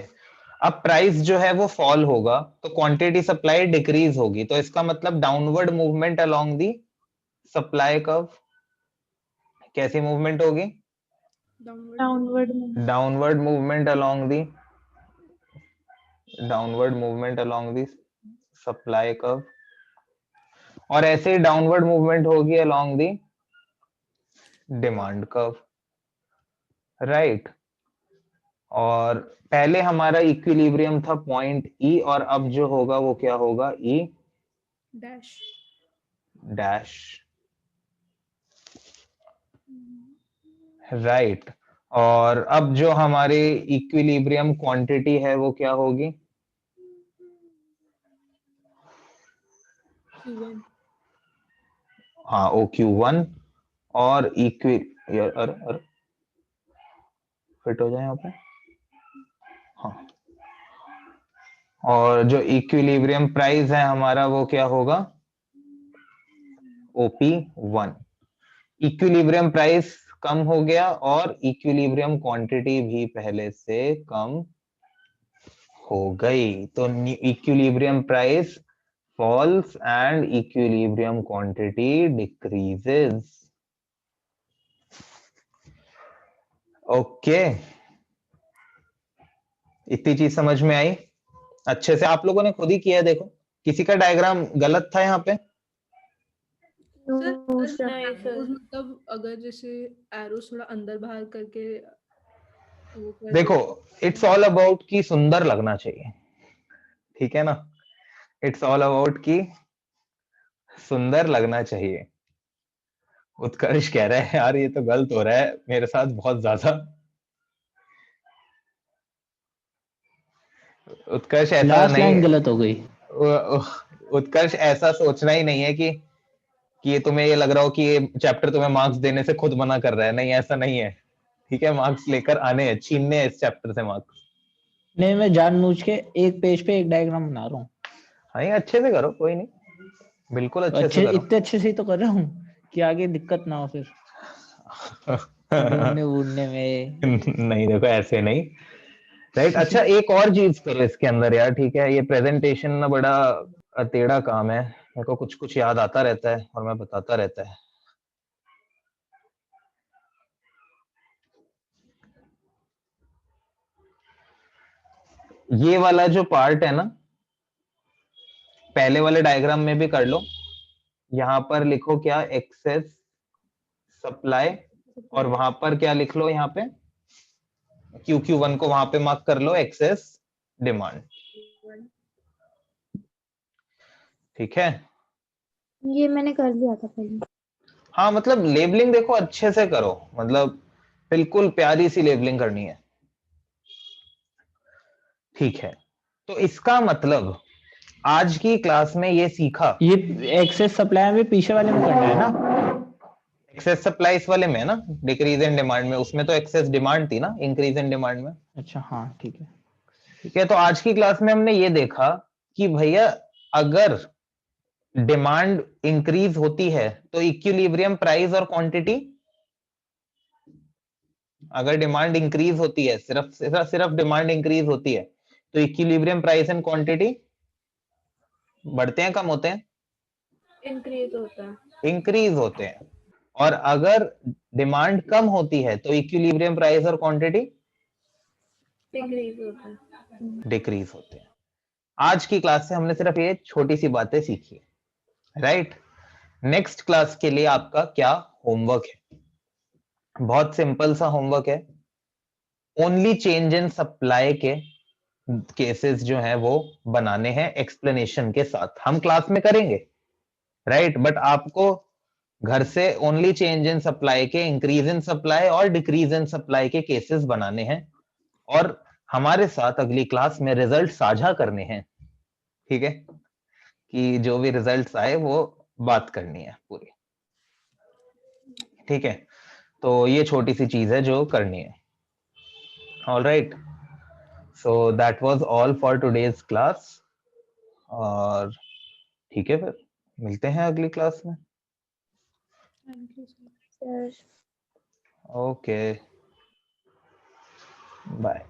अब प्राइस जो है वो फॉल होगा तो क्वांटिटी सप्लाई डिक्रीज होगी, तो इसका मतलब downward movement along the supply curve. कैसी मूवमेंट होगी, downward downward movement along the, downward movement along the supply curve, और ऐसे ही डाउनवर्ड मूवमेंट होगी along the demand curve, right. और पहले हमारा इक्विलिब्रियम था पॉइंट ई, और अब जो होगा वो क्या होगा, ई डैश डैश, राइट। और अब जो हमारी इक्विलिब्रियम क्वांटिटी है वो क्या होगी, Q1। हाँ, ओ Q1, और इक्वि फिट हो जाए यहाँ पे, हाँ। और जो इक्विलिब्रियम प्राइस है हमारा वो क्या होगा, OP1। इक्विलिब्रियम प्राइस कम हो गया और इक्विलिब्रियम क्वांटिटी भी पहले से कम हो गई, तो equilibrium price falls and equilibrium quantity decreases. Okay, इतनी चीज समझ में आई अच्छे से? आप लोगों ने खुद ही किया है, देखो किसी का डायग्राम गलत था यहाँ पे? सर नहीं सर। मतलब अगर जैसे एरो थोड़ा अंदर बाहर करके वो कर देखो, इट्स ऑल अबाउट की सुंदर लगना चाहिए, ठीक है ना, इट्स ऑल अबाउट की सुंदर लगना चाहिए। उत्कर्ष कह रहा है यार ये तो गलत हो रहा है मेरे साथ बहुत ज्यादा। उत्कर्ष ऐसा लास्ट लाइन नहीं, गलत हो गई। उत्कर्ष ऐसा सोचना ही नहीं है कि ये तुम्हें ये लग रहा हो कि ये चैप्टर तुम्हें मार्क्स देने से खुद मना कर रहा है, नहीं ऐसा नहीं है, ठीक है। मार्क्स लेकर आने हैं, छीनने हैं इस चैप्टर से मार्क्स। नहीं, मैं जानबूझ के एक पेज पे एक डायग्राम बना रहा हूँ। हाँ, ये अच्छे से करो, कोई नहीं, बिल्कुल अच्छे से करो। इतने अच्छे से ही तो कर रहा हूँ कि आगे दिक्कत ना हो फिर। ढूंढने वूढने में। नहीं देखो ऐसे नहीं, राइट। अच्छा एक और चीज करो इसके अंदर यार, ठीक है, ये प्रेजेंटेशन ना बड़ा टेढ़ा काम है, मेरे को कुछ कुछ याद आता रहता है और मैं बताता रहता है। ये वाला जो पार्ट है ना, पहले वाले डायग्राम में भी कर लो, यहाँ पर लिखो क्या, एक्सेस सप्लाई, और वहां पर क्या लिख लो, यहाँ पे QQ1 को वहां पे मार्क कर लो एक्सेस डिमांड, ठीक है। ये मैंने कर लिया था पहले। हाँ मतलब लेबलिंग देखो अच्छे से करो, मतलब बिल्कुल प्यारी सी लेबलिंग करनी है, ठीक है। तो इसका मतलब आज की क्लास में ये सीखा, ये एक्सेस सप्लाई में पीछे वाले में करना है ना, एक्सेस सप्लाई इस वाले में है ना, डिक्रीज इन डिमांड में, उसमें तो एक्सेस डिमांड थी ना, इंक्रीज इन डिमांड में। अच्छा हाँ ठीक है। ठीक है, तो आज की क्लास में हमने ये देखा कि भैया अगर डिमांड इंक्रीज होती है तो इक्विलिब्रियम प्राइस और क्वांटिटी, अगर डिमांड इंक्रीज होती है, सिर्फ डिमांड इंक्रीज होती है तो इक्विलिब्रियम प्राइस एंड क्वांटिटी बढ़ते हैं कम होते हैं, इंक्रीज होता है। इंक्रीज होते हैं। और अगर डिमांड कम होती है तो इक्विलिब्रियम प्राइस और क्वांटिटी डिक्रीज होता है। डिक्रीज होते हैं। आज की क्लास से हमने सिर्फ ये छोटी सी बातें सीखी, राइट। नेक्स्ट क्लास के लिए आपका क्या होमवर्क है, बहुत सिंपल सा होमवर्क है, ओनली चेंज इन सप्लाई के केसेस जो हैं वो बनाने हैं एक्सप्लेनेशन के साथ, हम क्लास में करेंगे, राइट, बट आपको घर से ओनली चेंज इन सप्लाई के, इंक्रीज इन सप्लाई और डिक्रीज इन सप्लाई के केसेस बनाने हैं और हमारे साथ अगली क्लास में रिजल्ट साझा करने हैं, ठीक है, कि जो भी रिजल्ट्स आए वो बात करनी है पूरी, ठीक है। तो ये छोटी सी चीज है जो करनी है, all right. So that was all for today's class, और ठीक है फिर मिलते हैं अगली क्लास में, thank you sir. Sir okay bye.